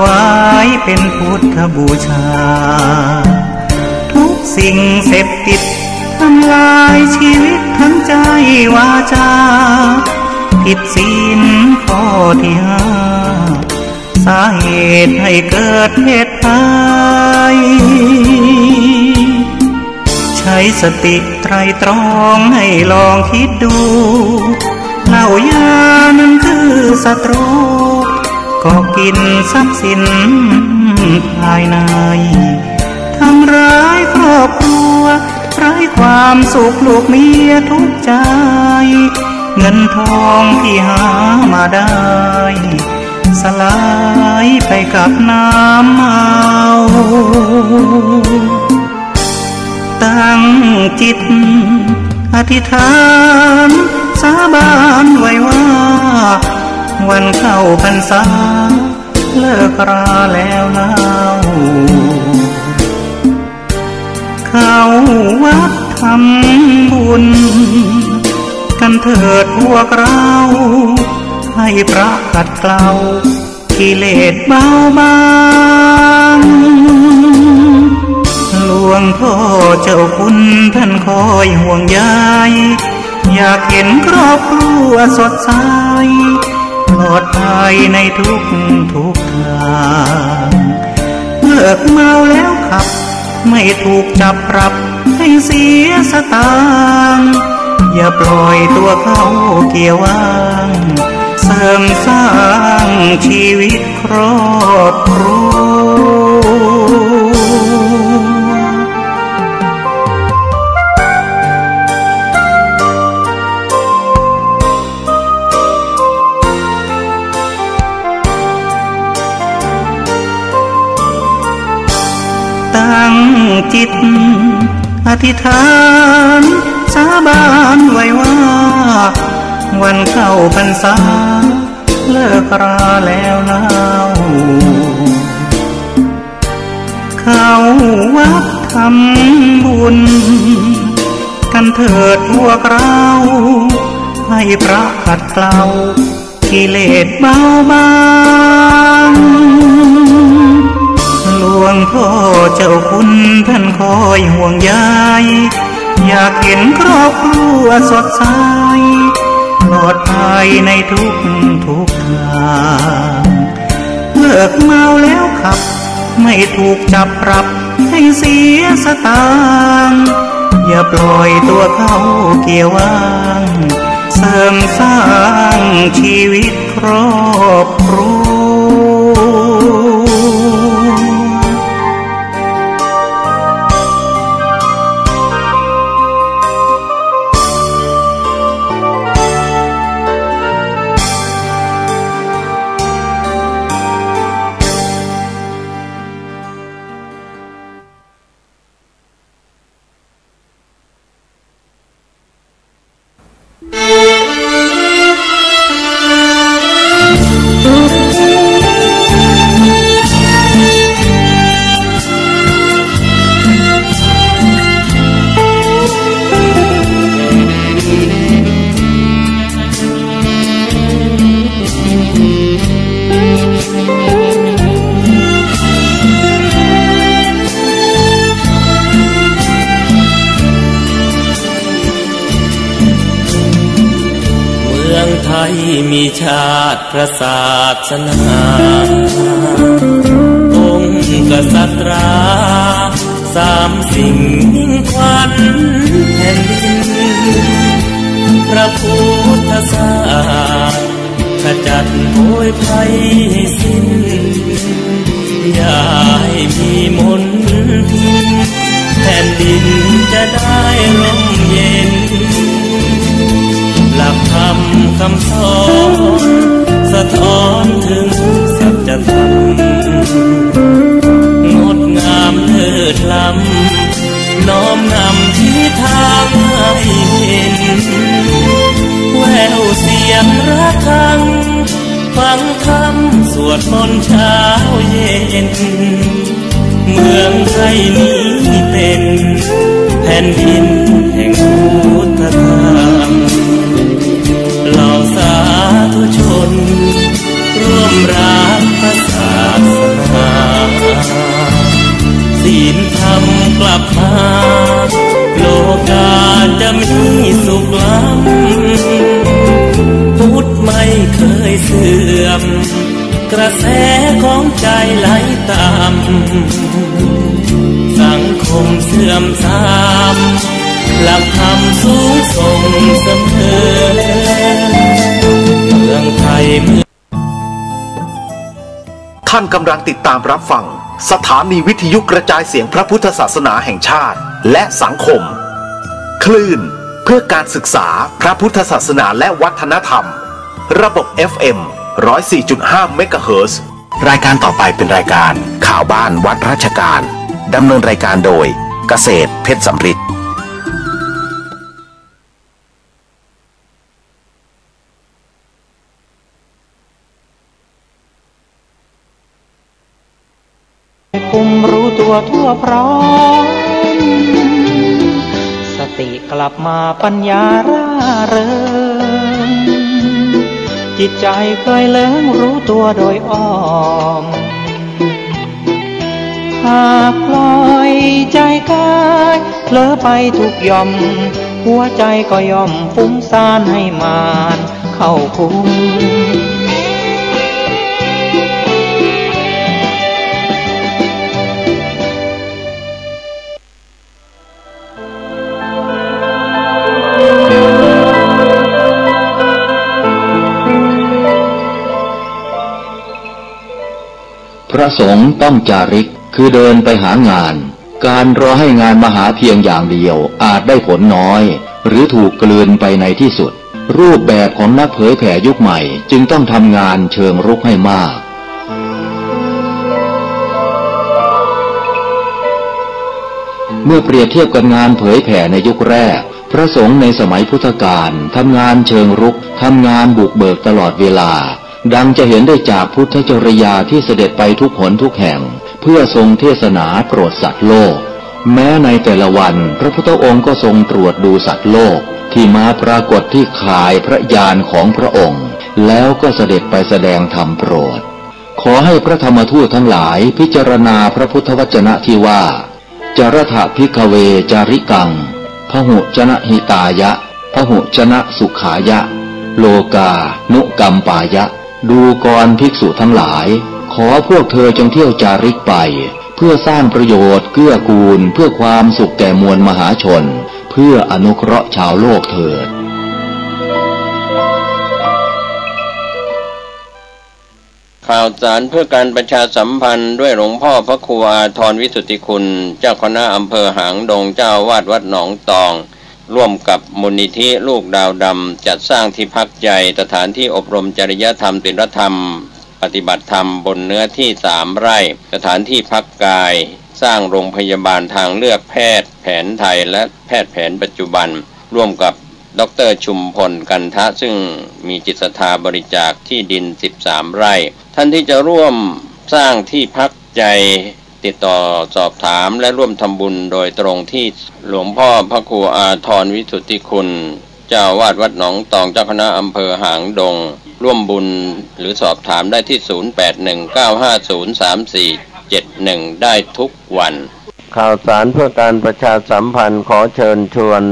วายเป็นพุทธบูชาทุกสิ่งเสพติดทำลายชีวิตทั้งใจวาจาผิดศีลข้อที่ห้าสาเหตุให้เกิดเหตุภัยใช้สติไตร่ตรองให้ลองคิดดูเหล้ายานั้นคือศัตรูก็กินทรัพย์สินภายในทำร้ายครอบครัวไร้ความสุขลูกเมียทุกใจเงินทองที่หามาได้สลายไปกับน้ำเมาตั้งจิตอธิษฐานสาบานไว้ว่าวันเข้าพรรษาเลิกราแล้วเล่าเข้าวัดทำบุญกันเถิดพวกเราให้พระขัดเกลากิเลสเบาบางหลวงพ่อเจ้าคุณท่านคอยห่วงใยอยากเห็นครอบครัวสดใสปลอดภัยในทุกทางเลิกเมาแล้วขับไม่ถูกจับปรับให้เสียสตางค์อย่าปล่อยตัวเขาเกี่ยวว่างเสริมสร้างชีวิตครอบครัวตั้งจิตอธิษฐานสาบานไว้ว่าวันเข้าพรรษาเลิกราแล้วเล่าเข้าวัดทำบุญกันเถิดพวกเราให้พระขัดเกลากิเลสเบาบางหลวงพ่อเจ้าคุณท่านคอยห่วงใยอยากเห็นครอบครัวสดใสปลอดภัยในทุกทางเลิกเมาแล้วขับไม่ถูกจับปรับให้เสียสตางค์อย่าปล่อยตัวเขาเกี่ยวว่างเสริมสร้างชีวิตครอบครัวมีชาติพระศาสนาองค์กษัตริย์สามสิ่งยิ่งขวัญแผ่นดินพระพุทธศาสนาขจัดโผยภัยให้สิ้นอย่าให้มีมนทินแผ่นดินจะได้ร่มเย็นหลักธรรมคำสอนสะท้อนถึงสัจธรรมงดงามเลิศล้ำน้อมนำที่ทางให้เห็นแววเสียงระฆังฟังธรรมสวดมนต์เช้าเย็นเมืองไทยนี้เป็นแผ่นดินแห่งพุทธธรรมเหล่าสาธุชนร่วมรักพระศาส บมาโลกาจะมีสุขล้ำพุทธไม่เคยเสื่อมกระแสของใจไหลตามสังคมเสื่อมทรามหลักธรรมสูงส่งเสมอเมืองไทยท่านกำลังติดตามรับฟังสถานีวิทยุกระจายเสียงพระพุทธศาสนาแห่งชาติและสังคมคลื่นเพื่อการศึกษาพระพุทธศาสนาและวัฒนธรรมระบบ FM 104.5 เมกะเฮิรตซ์รายการต่อไปเป็นรายการข่าวบ้านวัดราชการดำเนินรายการโดยเกษตรเพชรสำริดคุมรู้ตัวทั่วพร้อมสติกลับมาปัญญาร่าเริงจิตใจเคยเลิ้งรู้ตัวโดยอ้อมหากปล่อยใจกายเผลอไปทุกย่อมหัวใจก็ย่อมฟุ้งซ่านให้มานเข้าคุมพระสงฆ์ต้องจาริกคือเดินไปหางานการรอให้งานมาหาเพียงอย่างเดียวอาจได้ผลน้อยหรือถูกกลืนไปในที่สุดรูปแบบของนักเผยแผ่ยุคใหม่จึงต้องทำงานเชิงรุกให้มากเมื่อเปรียบเทียบกับงานเผยแผ่ในยุคแรกพระสงฆ์ในสมัยพุทธกาลทำงานเชิงรุกทำงานบุกเบิกตลอดเวลาดังจะเห็นได้จากพุทธจริยาที่เสด็จไปทุกหนทุกแห่งเพื่อทรงเทศนาโปรดสัตว์โลกแม้ในแต่ละวันพระพุทธองค์ก็ทรงตรวจดูสัตว์โลกที่มาปรากฏที่ข่ายพระญาณของพระองค์แล้วก็เสด็จไปแสดงธรรมโปรดขอให้พระธรรมทูตทั้งหลายพิจารณาพระพุทธวจนะที่ว่าจารถะภิกขเวจาริกังพหุชนะหิตายะพหุชนะสุขายะโลกานุกัมปายะดูกรภิกษุทั้งหลายขอพวกเธอจงเที่ยวจาริกไปเพื่อสร้างประโยชน์เกื้อกูลเพื่อความสุขแก่มวลมหาชนเพื่ออนุเคราะห์ชาวโลกเถิดข่าวสารเพื่อการประชาสัมพันธ์ด้วยหลวงพ่อพระครูอาทรวิสุทธิคุณเจ้าคณะอำเภอหางดงเจ้าวาดวัดหนองตองร่วมกับมูลนิธิลูกดาวดำจัดสร้างที่พักใจสถานที่อบรมจริยธรรมศีลธรรมปฏิบัติธรรมบนเนื้อที่3 ไร่สถานที่พักกายสร้างโรงพยาบาลทางเลือกแพทย์แผนไทยและแพทย์แผนปัจจุบันร่วมกับดร.ชุมพลกันทะซึ่งมีจิตศรัทธาบริจาคที่ดิน13 ไร่ท่านที่จะร่วมสร้างที่พักใจติดต่อสอบถามและร่วมทำบุญโดยตรงที่หลวงพ่อพระครูอาทรวิสุทธิคุณเจ้าวาดวัดหนองตองเจ้าคณะอำเภอหางดงร่วมบุญหรือสอบถามได้ที่0819503471ได้ทุกวันข่าวสารเพื่อการประชาสัมพันธ์ขอเชิญชวน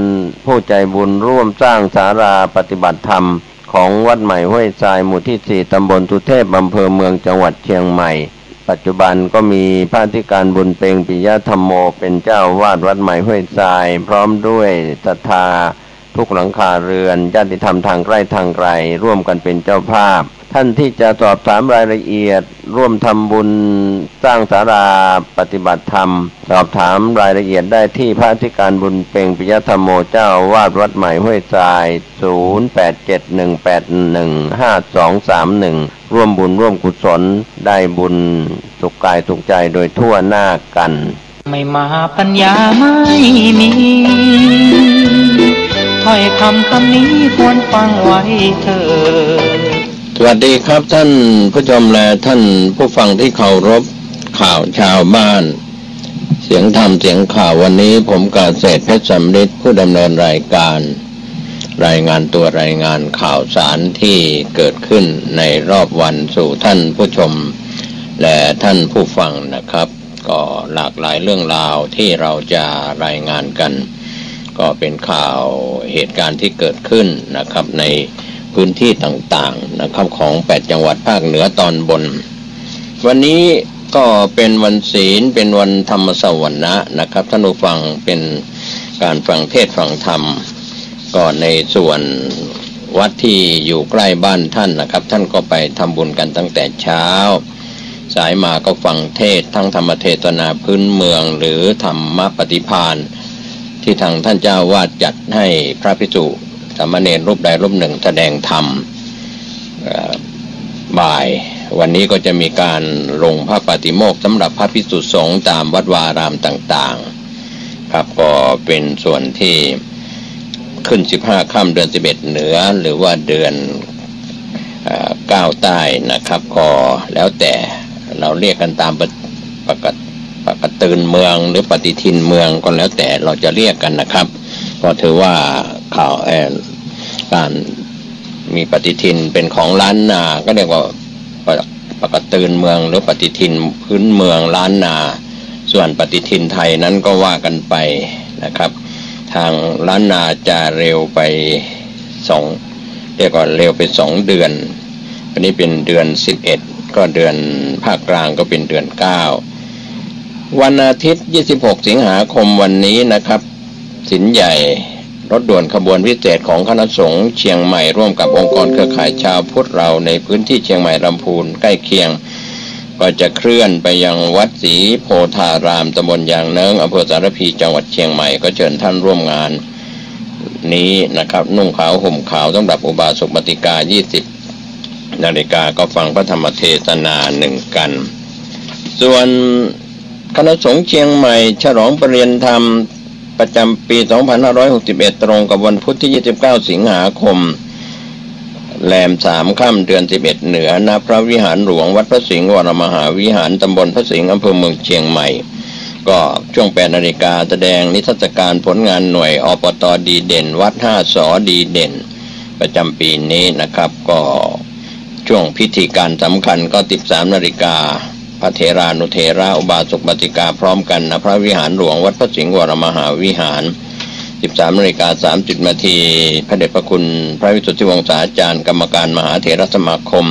ผู้ใจบุญร่วมสร้างศาลาปฏิบัติธรรมของวัดใหม่ห้วยทรายหมู่ที่4ตำบลสุเทพอำเภอเมืองจังหวัดเชียงใหม่ปัจจุบันก็มีพระอธิการบุญเพ็งปิยธรรมโมเป็นเจ้าวาดวัดใหม่ห้วยทรายพร้อมด้วยศรัทธาทุกหลังคาเรือนญาติธรรมทางใกล้ทางไกลร่วมกันเป็นเจ้าภาพท่านที่จะสอบถามรายละเอียดร่วมทำบุญสร้างศาลาปฏิบัติธรรมสอบถามรายละเอียดได้ที่พระอธิการบุญเพ็งปิยธรรมโมเจ้าวาดวัดใหม่ห้วยทราย0871815231ร่วมบุญร่วมกุศลได้บุญสุขกายสุขใจโดยทั่วหน้ากันไม่มาปัญญาไม่มีถ้อยคำนี้ควรฟังไว้เถิดสวัสดีครับท่านผู้ชมและท่านผู้ฟังที่เคารพข่าวชาวบ้านเสียงธรรมเสียงข่าววันนี้ผมเกษตรเพชรสำริดผู้ดำเนินรายการรายงานตัวรายงานข่าวสารที่เกิดขึ้นในรอบวันสู่ท่านผู้ชมและท่านผู้ฟังนะครับ ก็หลากหลายเรื่องราวที่เราจะรายงานกันก็เป็นข่าวเหตุการณ์ที่เกิดขึ้นนะครับในพื้นที่ต่างๆนะครับของ8จังหวัดภาคเหนือตอนบนวันนี้ก็เป็นวันศีลเป็นวันธรรมสวรรณะนะครับท่านผู้ฟังเป็นการฟังเทศน์ฟังธรรมก็ในส่วนวัดที่อยู่ใกล้บ้านท่านนะครับท่านก็ไปทำบุญกันตั้งแต่เช้าสายมาก็ฟังเทศน์ทั้งธรรมเทศนาพื้นเมืองหรือธรรมปฏิภาณที่ทางท่านเจ้าวาดจัดให้พระภิกษุสามเณรรูปใดรูปหนึ่งแสดงธรรมบ่ายวันนี้ก็จะมีการลงพระปาฏิโมกข์สำหรับพระภิกษุสงฆ์ตามวัดวารามต่างๆครับก็เป็นส่วนที่ขึ้น15ค่ำเดือน11เหนือหรือว่าเดือน9ใต้นะครับก็แล้วแต่เราเรียกกันตามปกติเมืองหรือปฏิทินเมืองก็แล้วแต่เราจะเรียกกันนะครับก็ถือว่าข่าวการมีปฏิทินเป็นของล้านนาก็เรียกว่าปกติเมืองหรือปฏิทินพื้นเมืองล้านนาส่วนปฏิทินไทยนั้นก็ว่ากันไปนะครับทางล้านนาจะเร็วไปเรียกว่าเร็วไป2เดือนอันนี้เป็นเดือน11ก็เดือนภาคกลางก็เป็นเดือน9วันอาทิตย์26สิงหาคมวันนี้นะครับสินใหญ่รถด่วนขบวนพิเศษของคณะสงฆ์เชียงใหม่ร่วมกับองค์กรเครือข่ายชาวพุทธเราในพื้นที่เชียงใหม่ลำพูนใกล้เคียงก็จะเคลื่อนไปยังวัดศรีโพธารามตำบลยางเนิ้งอำเภอสารพีจังหวัดเชียงใหม่ก็เชิญท่านร่วมงานนี้นะครับนุ่งขาวห่มขาวสำหรับอุบาสกบัติกา20 นาฬิกาก็ฟังพระธรรมเทศนา1กันส่วนคณะสงฆ์เชียงใหม่ฉลองปริญญาธรรมประจำปี2561ตรงกับวันพุธที่29สิงหาคมแรม3ค่ำเดือน11เหนือณพระวิหารหลวงวัดพระสิงห์วรมหาวิหารตำบลพระสิงห์อำเภอเมืองเชียงใหม่ก็ช่วง8 นาฬิกาแสดงนิทรรศการผลงานหน่วยอปต.ดีเด่นวัด5 สอดีเด่นประจำปีนี้นะครับก็ช่วงพิธีการสำคัญก็13 นาฬิกาพระเถรานุเถระอุบาสกบัติกาพร้อมกันณพระวิหารหลวงวัดพระสิงห์วรมหาวิหาร13:30 นาทีพระเดชพระคุณพระวิสุทธิวงศาจารย์กรรมการมหาเถรสมาคม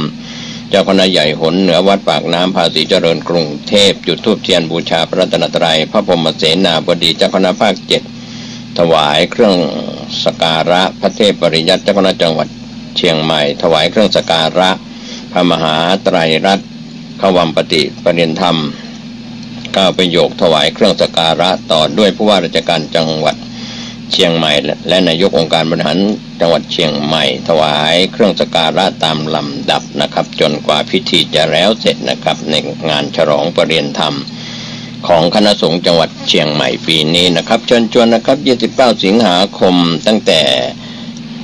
เจ้าคณะใหญ่หนเหนือวัดปากน้ำภาษีเจริญกรุงเทพจุดธูปเทียนบูชาพระรัตนตรัยพระพรหมเสนาบดีเจ้าคณะภาค7ถวายเครื่องสักการะพระเทพปริยัติเจ้าคณะจังหวัดเชียงใหม่ถวายเครื่องสักการะพระมหาไตรรัตน์ขวัมปฏิปริญธรรม9ประโยคถวายเครื่องสักการะต่อด้วยผู้ว่าราชการจังหวัดเชียงใหม่และนายกองค์การบริหารจังหวัดเชียงใหม่ถวายเครื่องสักการะตามลำดับนะครับจนกว่าพิธีจะแล้วเสร็จนะครับในงานฉลองปริญญาธรรมของคณะสงฆ์จังหวัดเชียงใหม่ปีนี้นะครับเชิญชวนนะครับ29สิงหาคมตั้งแต่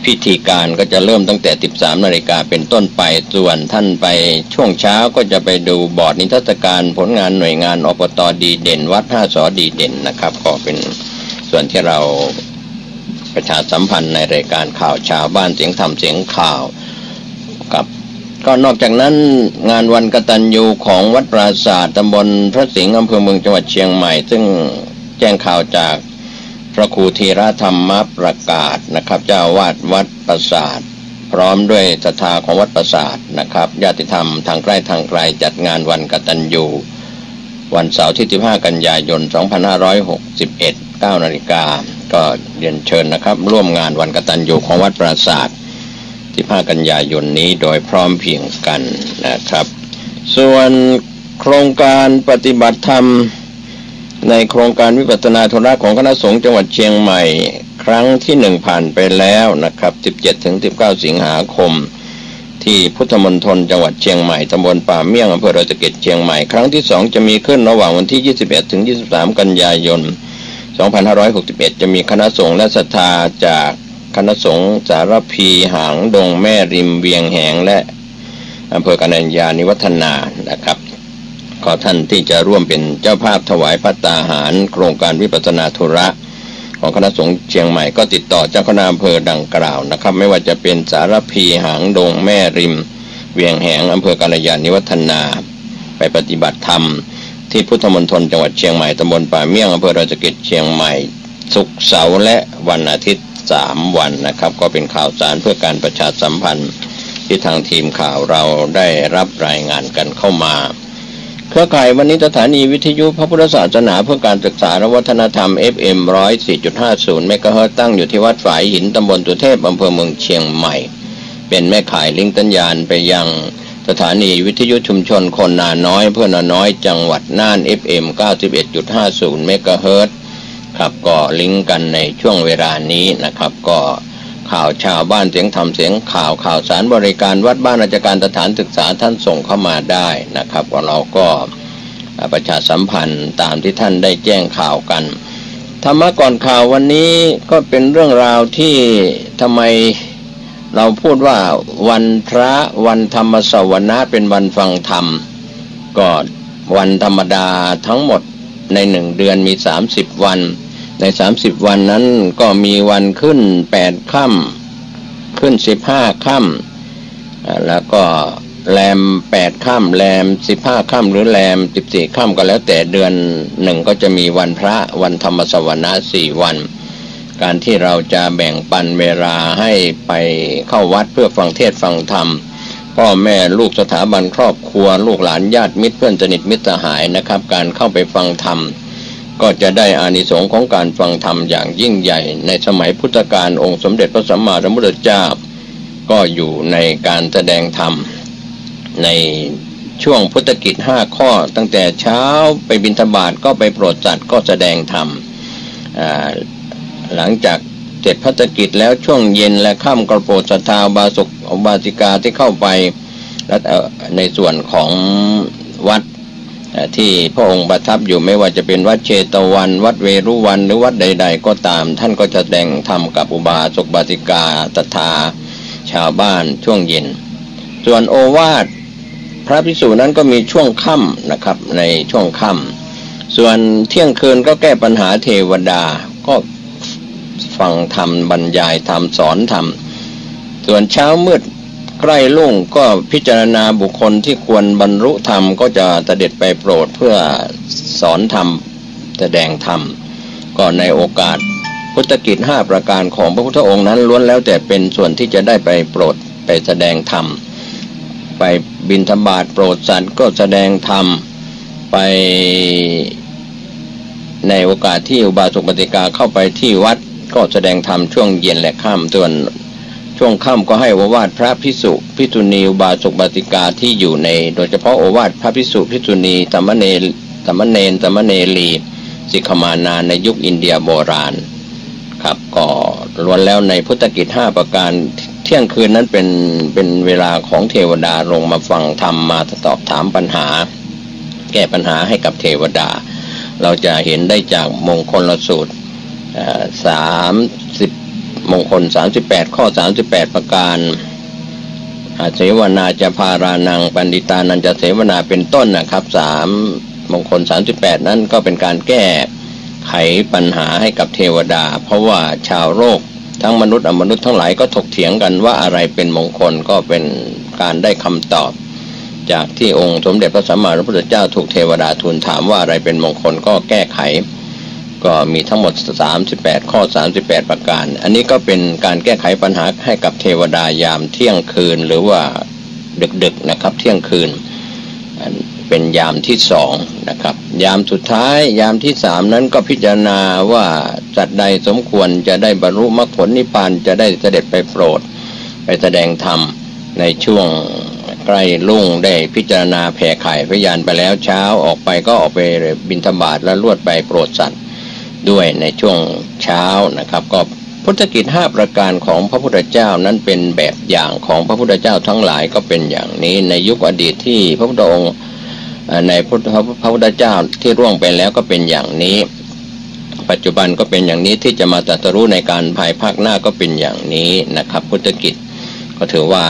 พิธีการก็จะเริ่มตั้งแต่13 นาฬิกาเป็นต้นไปส่วนท่านไปช่วงเช้าก็จะไปดูบอร์ดนิทรรศการผลงานหน่วยงานอปต.ดีเด่นวัด5 สอดีเด่นนะครับก็เป็นส่วนที่เราประชาสัมพันธ์ในรายการข่าวชาวบ้านเสียงธรรมเสียงข่าวกับก็นอกจากนั้นงานวันกตัญญูของวัดปราสาทตำบลพระสิงห์อำเภอเมืองจังหวัดเชียงใหม่ซึ่งแจ้งข่าวจากพระครูธีรธรรมประกาศนะครับเจ้าวาดวัดปราสาทพร้อมด้วยศรัทธาของวัดปราสาทนะครับญาติธรรมทางใกล้ทางไกลจัดงานวันกตัญญูวันเสาร์ที่15กันยายน2561 9 นาฬิกาก็เรียนเชิญนะครับร่วมงานวันกตัญญูของวัดปราสาท15 กันยายนนี้โดยพร้อมเพรียงกันนะครับส่วนโครงการปฏิบัติธรรมในโครงการวิปัสสนาธุระของคณะสงฆ์จังหวัดเชียงใหม่ครั้งที่1ผ่านไปแล้วนะครับ 17-19 สิงหาคมที่พุทธมณฑลจังหวัดเชียงใหม่ตำบลป่าเมี่ยงอำเภอดอยสะเก็ดเชียงใหม่ครั้งที่2จะมีขึ้นระหว่างวันที่21-23 กันยายน2561จะมีคณะสงฆ์และศรัทธาจากคณะสงฆ์สารพีหางดงแม่ริมเวียงแหงและอำเภอกัญญาณิวัฒนานะครับขอท่านที่จะร่วมเป็นเจ้าภาพถวายภัตตาหารโครงการวิปัสสนาธุระของคณะสงฆ์เชียงใหม่ก็ติดต่อเจ้าคณะอำเภอดังกล่าวนะครับไม่ว่าจะเป็นสารพีหางดงแม่ริมเวียงแหงอำเภอกัญญาณิวัฒนาไปปฏิบัติธรรม ที่พุทธมณฑลจังหวัดเชียงใหม่ตำบลป่าเมี่ยงอำเภอราชกิจเชียงใหม่ศุกร์เสาร์และวันอาทิตย์3 วันนะครับก็เป็นข่าวสารเพื่อการประชาสัมพันธ์ที่ทางทีมข่าวเราได้รับรายงานกันเข้ามาเครือข่ายวันนี้สถานีวิทยุพระพุทธศาสนาเพื่อการศึกษาและวัฒนธรรม FM 104.50 เมกะเฮิรตซ์ตั้งอยู่ที่วัดฝายหินตำบลสุเทพอำเภอเมืองเชียงใหม่เป็นแม่ข่ายลิงก์สัญญาณไปยังสถานีวิทยุชุมชนคนนาน้อยอำเภอนาน้อยจังหวัดน่าน FM 91.50 เมกะเฮิรตซ์ครับก็ลิงก์กันในช่วงเวลานี้นะครับก็ข่าวชาวบ้านเสียงธรรมเสียงข่าวสารบริการวัดบ้านราชการสถานศึกษาท่านส่งเข้ามาได้นะครับเราก็ประชาสัมพันธ์ตามที่ท่านได้แจ้งข่าวกันธรรมะก่อนข่าววันนี้ก็เป็นเรื่องราวที่ทำไมเราพูดว่าวันพระวันธรรมสวนะเป็นวันฟังธรรมก็วันธรรมดาทั้งหมดใน1 เดือนมี30 วันใน30 วันนั้นก็มีวันขึ้น8 ค่ำขึ้น15 ค่ำแล้วก็แรม8 ค่ำแรม15 ค่ำหรือแรม14 ค่ำก็แล้วแต่เดือน1ก็จะมีวันพระวันธรรมสวนะ4 วันการที่เราจะแบ่งปันเวลาให้ไปเข้าวัดเพื่อฟังเทศน์ฟังธรรมพ่อแม่ลูกสถาบันครอบครัวลูกหลานญาติมิตรเพื่อนสนิทมิตรสหายนะครับการเข้าไปฟังธรรมก็จะได้อานิสงส์ของการฟังธรรมอย่างยิ่งใหญ่ในสมัยพุทธกาลองค์สมเด็จพระสัมมาสัมพุทธเจ้าก็อยู่ในการแสดงธรรมในช่วงพุทธกิจ5 ข้อตั้งแต่เช้าไปบิณฑบาตก็ไปโปรดสัตว์ก็แสดงธรรมหลังจากเสร็จพัฒกิจแล้วช่วงเย็นและค่ำก็โปรดศรัทธาอุบาสกอุบาสิกาที่เข้าไปและในส่วนของวัดที่พระองค์ประทับอยู่ไม่ว่าจะเป็นวัดเชตวันวัดเวรุวันหรือวัดใดๆก็ตามท่านก็จะแสดงธรรมกับอุบาสกอุบาสิกาตถาชาวบ้านช่วงเย็นส่วนโอวาทพระภิกษุนั้นก็มีช่วงค่ำนะครับในช่วงค่ำส่วนเที่ยงคืนก็แก้ปัญหาเทวดาก็ฟังธรรมบรรยายธรรมสอนธรรมส่วนเช้ามืดใกล้รุ่งก็พิจารณาบุคคลที่ควรบรรลุธรรมก็จะเสด็จไปโปรดเพื่อสอนธรรมแสดงธรรมก็ในโอกาสพุทธกิจ5 ประการของพระพุทธองค์นั้นล้วนแล้วแต่เป็นส่วนที่จะได้ไปโปรดไปแสดงธรรมไปบิณฑบาตโปรดสัตว์ก็แสดงธรรมไปในโอกาสที่อุบาสกอุบาสิกาเข้าไปที่วัดก็แสดงธรรมช่วงเย็นและค่ำส่วนช่วงค่ำก็ให้โอวาทพระภิกษุภิกษุณีอุบาสกอุบาสิกาที่อยู่ในโดยเฉพาะโอวาทพระภิกษุภิกษุณีสามเณรสามเณรีสิกขมานาในยุคอินเดียโบราณครับก็ล้วนแล้วในพุทธกิจ5 ประการเที่ยงคืนนั้นเป็นเวลาของเทวดาลงมาฟังธรรมมาตอบถามปัญหาแก้ปัญหาให้กับเทวดาเราจะเห็นได้จากมงคลสูตร30 มงคล38 ข้อ38 ประการเสวนาจะพารานังปันดิตานันจะเสวนาเป็นต้นนะครับ3 มงคล38นั้นก็เป็นการแก้ไขปัญหาให้กับเทวดาเพราะว่าชาวโลกทั้งมนุษย์อมนุษย์ทั้งหลายก็ถกเถียงกันว่าอะไรเป็นมงคลก็เป็นการได้คำตอบจากที่องค์สมเด็จพระสัมมาสัมพุทธเจ้าถูกเทวดาทูลถามว่าอะไรเป็นมงคลก็แก้ไขก็มีทั้งหมด38 ข้อ38 ประการอันนี้ก็เป็นการแก้ไขปัญหาให้กับเทวดายามเที่ยงคืนหรือว่าดึกๆนะครับเที่ยงคืนเป็นยามที่2นะครับยามสุดท้ายยามที่3นั้นก็พิจารณาว่าสัตว์ใดสมควรจะได้บรรลุมรรคผลนิพพานจะได้เสด็จไปโปรดไปแสดงธรรมในช่วงใกล้รุ่งได้พิจารณาแผ่ข่ายพยานไปแล้วเช้าออกไปก็ออกไปบิณฑบาตและลวดไปโปรดสัตว์ด้วยในช่วงเช้านะครับก็พุทธกิจ5 ประการของพระพุทธเจ้านั้นเป็นแบบอย่างของพระพุทธเจ้าทั้งหลายก็เป็นอย่างนี้ในยุคอดีตที่พระพุทธองค์ในพระพุทธเจ้าที่ร่วงไปแล้วก็เป็นอย่างนี้ปัจจุบันก็เป็นอย่างนี้ที่จะมาตรัสรู้ในการภายภาคหน้าก็เป็นอย่างนี้นะครับพุทธกิจก็ถือว่า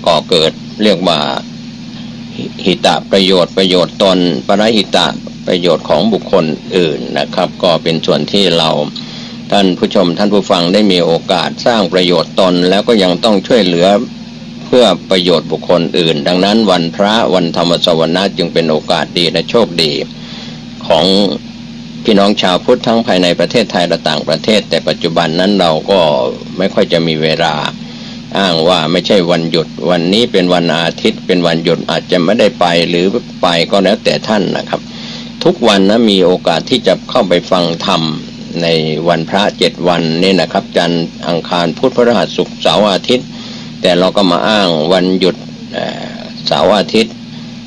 ก่อเกิดเรียกว่าหิตะประโยชน์ตนปรหิตะประโยชน์ของบุคคลอื่นนะครับก็เป็นส่วนที่เราท่านผู้ชมท่านผู้ฟังได้มีโอกาสสร้างประโยชน์ตนแล้วก็ยังต้องช่วยเหลือเพื่อประโยชน์บุคคลอื่นดังนั้นวันพระวันธรรมสวนะจึงเป็นโอกาสดีและโชคดี ของพี่น้องชาวพุทธทั้งภายในประเทศไทยและต่างประเทศแต่ปัจจุบันนั้นเราก็ไม่ค่อยจะมีเวลาอ้างว่าไม่ใช่วันหยุดวันนี้เป็นวันอาทิตย์เป็นวันหยุดอาจจะไม่ได้ไปหรือไปก็แล้วแต่ท่านนะครับทุกวันนะมีโอกาสที่จะเข้าไปฟังธรรมในวันพระ7 วันนี่นะครับจันทร์อังคารพุธพฤหัสศุกร์เสาร์อาทิตย์แต่เราก็มาอ้างวันหยุดเสาร์อาทิตย์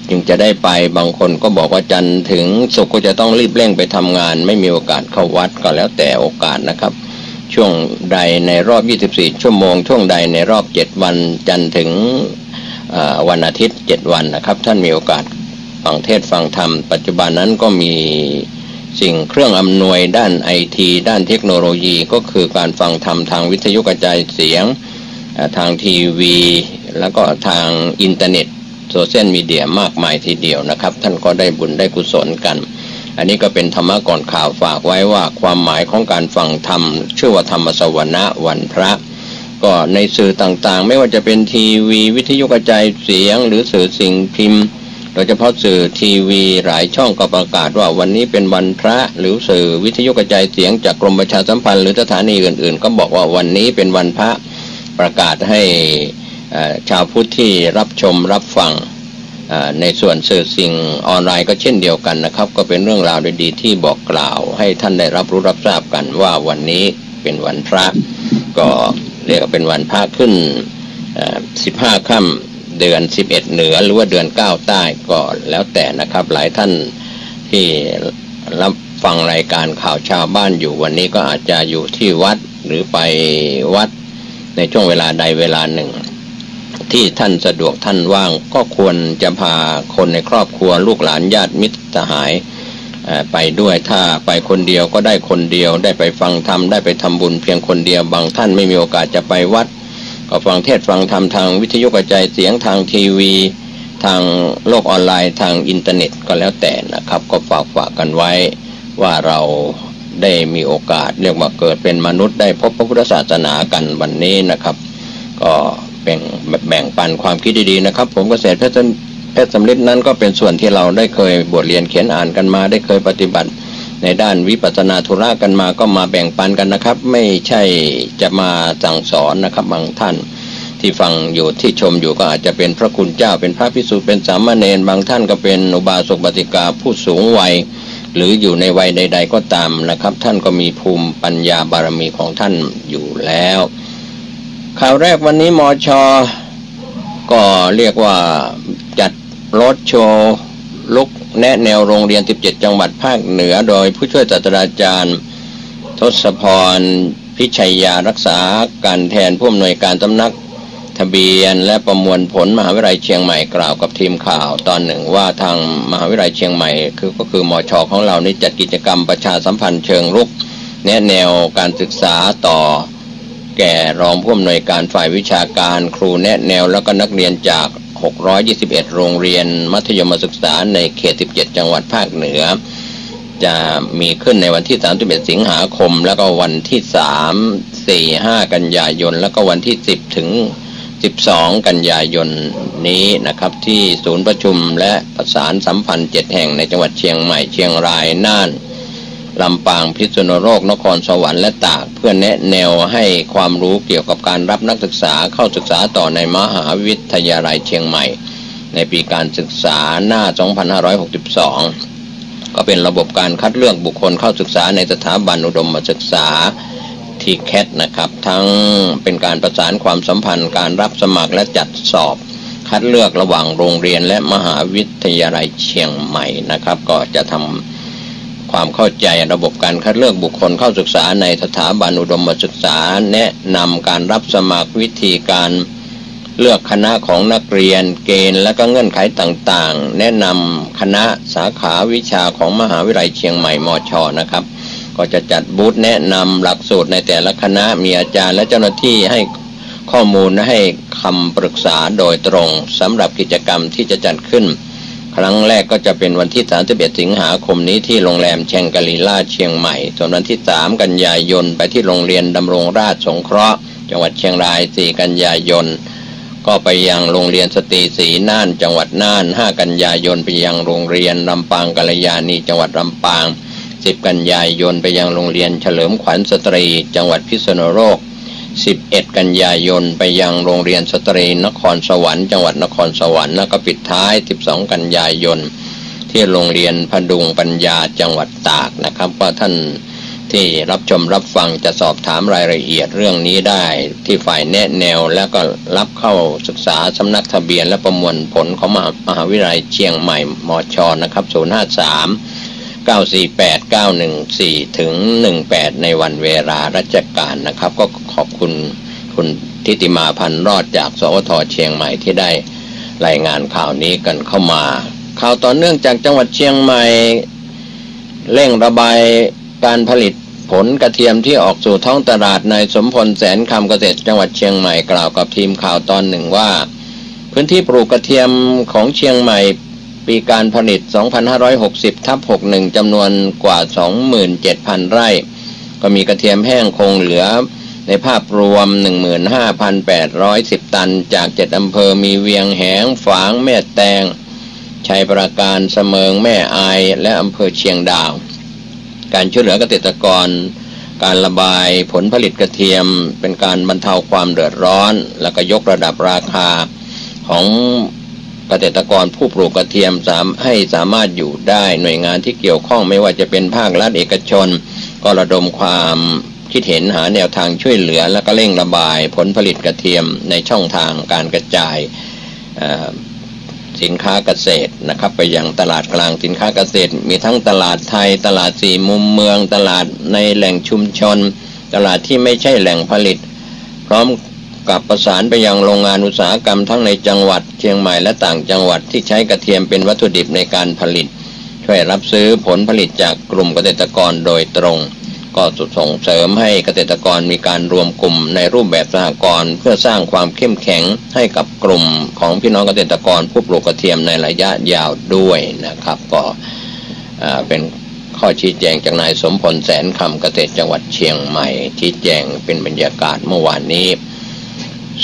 จึงจะได้ไปบางคนก็บอกว่าจันทร์ถึงศุกร์ก็จะต้องรีบเร่งไปทำงานไม่มีโอกาสเข้าวัดก็แล้วแต่โอกาสนะครับช่วงใดในรอบ24ชั่วโมงช่วงใดในรอบ7 วันจันทร์ถึงวันอาทิตย์7 วันนะครับท่านมีโอกาสฟังเทศน์ฟังธรรมปัจจุบันนั้นก็มีสิ่งเครื่องอำนวยด้านไอทีด้านเทคโนโลยีก็คือการฟังธรรมทางวิทยุกระจายเสียงทางทีวีแล้วก็ทางอินเทอร์เน็ตโซเชียลมีเดียมากมายทีเดียวนะครับท่านก็ได้บุญได้กุศลกันอันนี้ก็เป็นธรรมะก่อนข่าวฝากไว้ว่าความหมายของการฟังธรรมชื่อว่าธรรมสวนะวันพระก็ในสื่อต่างๆไม่ว่าจะเป็นทีวีวิทยุกระจายเสียงหรือสื่อสิ่งพิมพ์โดยเฉพาะสื่อทีวีหลายช่องก็ประกาศว่าวันนี้เป็นวันพระหรือสื่อวิทยุกระจายเสียงจากกรมประชาสัมพันธ์หรือสถานีอื่นๆก็บอกว่าวันนี้เป็นวันพระประกาศให้ชาวพุทธที่รับชมรับฟังในส่วนสื่อสิ่งออนไลน์ก็เช่นเดียวกันนะครับก็เป็นเรื่องราวดีๆที่บอกกล่าวให้ท่านได้รับรู้รับทราบกันว่าวันนี้เป็นวันพระก็เรียกว่าเป็นวันพระขึ้น15 ค่ำเดือน11เหนือหรือว่าเดือน9ใต้ก็แล้วแต่นะครับหลายท่านที่รับฟังรายการข่าวชาวบ้านอยู่วันนี้ก็อาจจะอยู่ที่วัดหรือไปวัดในช่วงเวลาใดเวลาหนึ่งที่ท่านสะดวกท่านว่างก็ควรจะพาคนในครอบครัวลูกหลานญาติมิตรสหายไปด้วยถ้าไปคนเดียวก็ได้คนเดียวได้ไปฟังธรรมได้ไปทำบุญเพียงคนเดียวบางท่านไม่มีโอกาสจะไปวัดก็ฟังเทศน์ฟังธรรมทางวิทยุกระจายเสียงทางทีวีทางโลกออนไลน์ทางอินเทอร์เน็ตก็แล้วแต่นะครับก็ฝากกันไว้ว่าเราได้มีโอกาสเรียกว่าเกิดเป็นมนุษย์ได้พบพระพุทธศาสนากันวันนี้นะครับก็แบ่งปันความคิดดีๆนะครับผมเกษตรเพชรสำลิดนั้นก็เป็นส่วนที่เราได้เคยบทเรียนเขียนอ่านกันมาได้เคยปฏิบัติในด้านวิปัสสนาธุระกันมาก็มาแบ่งปันกันนะครับไม่ใช่จะมาสั่งสอนนะครับบางท่านที่ฟังอยู่ที่ชมอยู่ก็อาจจะเป็นพระคุณเจ้าเป็นพระภิกษุเป็นสามเณรบางท่านก็เป็นอุบาสกอุบาสิกาผู้สูงวัยหรืออยู่ในวัยใดๆก็ตามนะครับท่านก็มีภูมิปัญญาบารมีของท่านอยู่แล้วข่าวแรกวันนี้มช.ก็เรียกว่าจัดรถโชว์ลุกแนะแนวโรงเรียน17จังหวัดภาคเหนือโดยผู้ช่วยศาสตราจารย์ทศพรพิชัยยารักษาการแทนผู้อำนวยการสำนักทะเบียนและประมวลผลมหาวิทยาลัยเชียงใหม่กล่าวกับทีมข่าวตอนหนึ่งว่าทางมหาวิทยาลัยเชียงใหม่ก็คือมช.ของเรานี่จัดกิจกรรมประชาสัมพันธ์เชิงรุกแนะแนวการศึกษาต่อแก่รองผู้อำนวยการฝ่ายวิชาการครูแนะแนวแล้วก็นักเรียนจาก621โรงเรียนมัธยมศึกษาในเขต17จังหวัดภาคเหนือจะมีขึ้นในวันที่31สิงหาคมแล้วก็วันที่3 4 5กันยายนแล้วก็วันที่10ถึง12กันยายนนี้นะครับที่ศูนย์ประชุมและประสานสัมพันธ์7แห่งในจังหวัดเชียงใหม่เชียงรายน่านลำปางพิษณุโลกนครสวรรค์และตากเพื่อแนะแนวให้ความรู้เกี่ยวกับการรับนักศึกษาเข้าศึกษาต่อในมหาวิทยาลัยเชียงใหม่ในปีการศึกษาหน้า2562ก็เป็นระบบการคัดเลือกบุคคลเข้าศึกษาในสถาบันอุดมศึกษาTCATนะครับทั้งเป็นการประสานความสัมพันธ์การรับสมัครและจัดสอบคัดเลือกระหว่างโรงเรียนและมหาวิทยาลัยเชียงใหม่นะครับก็จะทำความเข้าใจระบบการคัดเลือกบุคคลเข้าศึกษาในสถาบันอุดมศึกษาแนะนำการรับสมัครวิธีการเลือกคณะของนักเรียนเกณฑ์และก็เงื่อนไขต่างๆแนะนำคณะสาขาวิชาของมหาวิทยาลัยเชียงใหม่มช.นะครับก็จะจัดบูธแนะนำหลักสูตรในแต่ละคณะมีอาจารย์และเจ้าหน้าที่ให้ข้อมูลและให้คำปรึกษาโดยตรงสำหรับกิจกรรมที่จะจัดขึ้นครั้งแรกก็จะเป็นวันที่31สิงหาคมนี้ที่โรงแรมแชงกรีลาเชียงใหม่ส่วนวันที่3กันยายนไปที่โรงเรียนดำรงราชสงเคราะห์จังหวัดเชียงราย4กันยายน ก็ไปยังโรงเรียนสตรีศรีน่านจังหวัดน่าน5กันยายนไปยังโรงเรียนลำปางกัลยาณีจังหวัดลำปาง10กันยายนไปยังโรงเรียนเฉลิมขวัญสตรีจังหวัดพิษณุโลก11กันยายนไปยังโรงเรียนสตรีนครสวรรค์จังหวัดนครสวรรค์แล้วก็ปิดท้าย12กันยายนที่โรงเรียนพดุงปัญญาจังหวัดตากนะครับว่าท่านที่รับชมรับฟังจะสอบถามรายละเอียดเรื่องนี้ได้ที่ฝ่ายแนะแนวแล้วก็รับเข้าศึกษาสำนักทะเบียนและประมวลผลของมหาวิทยาลัยเชียงใหม่มช.นะครับ053-948-914 ถึง 18ในวันเวลาราชการนะครับก็ขอบคุณคุณทิติมาพันรอดจากสวท.เชียงใหม่ที่ได้รายงานข่าวนี้กันเข้ามาข่าวต่อเนื่องจากจังหวัดเชียงใหม่เร่งระบายการผลิตผลกระเทียมที่ออกสู่ท้องตลาดนายสมพลแสนคำเกษตรจังหวัดเชียงใหม่กล่าวกับทีมข่าวตอนหนึ่งว่าพื้นที่ปลูกกระเทียมของเชียงใหม่ปีการผลิต 2560/61 จำนวนกว่า 27,000 ไร่ก็มีกระเทียมแห้งคงเหลือในภาพรวม 15,810 ตันจาก7อำเภอมีเวียงแหงฝางแม่แตงชัยปราการเสมิงแม่อายและอำเภอเชียงดาวการช่วยเหลือเกษตรกรการระบายผลผลิตกระเทียมเป็นการบรรเทาความเดือดร้อนและก็ยกระดับราคาของเกษตรกรผู้ปลูกกระเทียมให้สามารถอยู่ได้หน่วยงานที่เกี่ยวข้องไม่ว่าจะเป็นภาครัฐเอกชนก็ระดมความคิดเห็นหาแนวทางช่วยเหลือและก็เร่งระบายผลผลิตกระเทียมในช่องทางการกระจายสินค้าเกษตรนะครับไปยังตลาดกลางสินค้าเกษตรมีทั้งตลาดไทยตลาดสี่มุมเมืองตลาดในแหล่งชุมชนตลาดที่ไม่ใช่แหล่งผลิตพร้อมกับประสานไปยังโรงงานอุตสาหกรรมทั้งในจังหวัดเชียงใหม่และต่างจังหวัดที่ใช้กระเทียมเป็นวัตถุดิบในการผลิตช่วยรับซื้อผลผลิตจากกลุ่มเกษตรกรโดยตรงก็ส่งเสริมให้เกษตรกรมีการรวมกลุ่มในรูปแบบสหกรณ์เพื่อสร้างความเข้มแข็งให้กับกลุ่มของพี่น้องเกษตรกรผู้ปลูกกระเทียมในระยะยาวด้วยนะครับก็เป็นข้อชี้แจงจากนายสมพลแสนคำเกษตรจังหวัดเชียงใหม่ชี้แจงเป็นบรรยากาศเมื่อวานนี้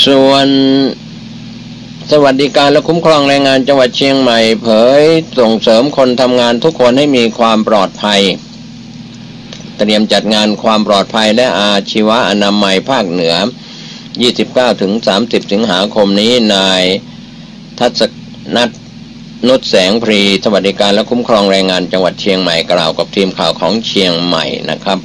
ส่วนสวัสดิการและคุ้มครองแรงงานจังหวัดเชียงใหม่เผยส่งเสริมคนทำงานทุกคนให้มีความปลอดภัยเตรียมจัดงานความปลอดภัยและอาชีวะอนามัยภาคเหนือ 29-30 สิงหาคมนี้นายทัศนัทนุชแสงพรีสวัสดิการและคุ้มครองแรงงานจังหวัดเชียงใหม่กล่าวกับทีมข่าวของเชียงใหม่นะครับ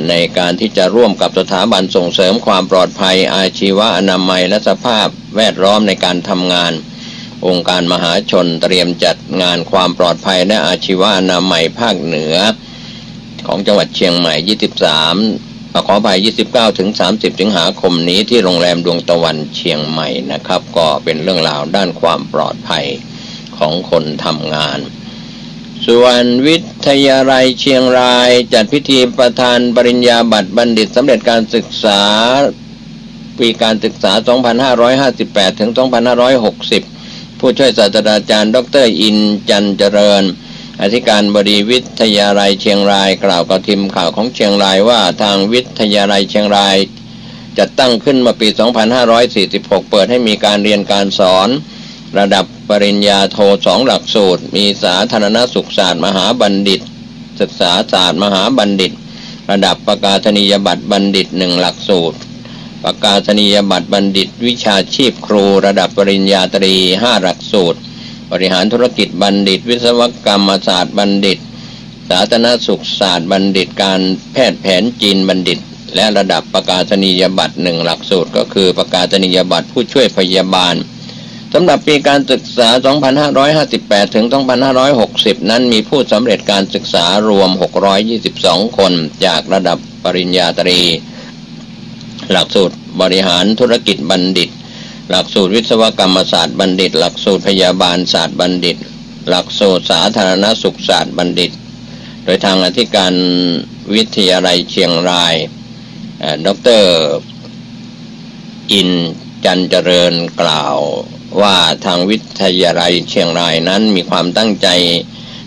ในการที่จะร่วมกับสถาบันส่งเสริมความปลอดภัยอาชีวะอนามัยและสภาพแวดล้อมในการทำงานองค์การมหาชนเตรียมจัดงานความปลอดภัยและอาชีวะอนามัยภาคเหนือของจังหวัดเชียงใหม่29-30 สิงหาคมนี้ที่โรงแรมดวงตะวันเชียงใหม่นะครับก็เป็นเรื่องราวด้านความปลอดภัยของคนทำงานส่วนวิทยาลัยเชียงรายจัดพิธีประทานปริญญาบัตรบัณฑิตสำเร็จการศึกษาปีการศึกษา 2558 ถึง 2560 ผู้ช่วยศาสตราจารย์ดร.อินจันเจริญอธิการบดีวิทยาลัยเชียงรายกล่าวกับทีมข่าวของเชียงรายว่าทางวิทยาลัยเชียงรายจัดตั้งขึ้นมาปี 2546 เปิดให้มีการเรียนการสอนระดับปริญญาโท2หลักสูตรมีสาธารณสุขศาสตร์มหาบัณฑิตศึกษาศาสตร์มหาบัณฑิตระดับประกาศนียบัตรบัณฑิต1หลักสูตรประกาศนียบัตรบัณฑิตวิชาชีพครูระดับปริญญาตรี5หลักสูตรบริหารธุรกิจบัณฑิตวิศวกรรมศาสตร์บัณฑิตสาธารณสุขศาสตร์บัณฑิตการแพทย์แผนจีนบัณฑิตและระดับประกาศนียบัตร1หลักสูตรก็คือประกาศนียบัตรผู้ช่วยพยาบาลสำหรับปีการศึกษา 2558 ถึง 2560 นั้นมีผู้สำเร็จการศึกษารวม622 คนจากระดับปริญญาตรีหลักสูตรบริหารธุรกิจบัณฑิตหลักสูตรวิศวกรรมศาสตร์บัณฑิตหลักสูตรพยาบาลศาสตร์บัณฑิตหลักสูตรสาธารณสุขศาสตร์บัณฑิตโดยทางอธิการวิทยาลัยเชียงรายดร.อินจันเจริญกล่าวว่าทางวิทยาลัยเชียงรายนั้นมีความตั้งใจ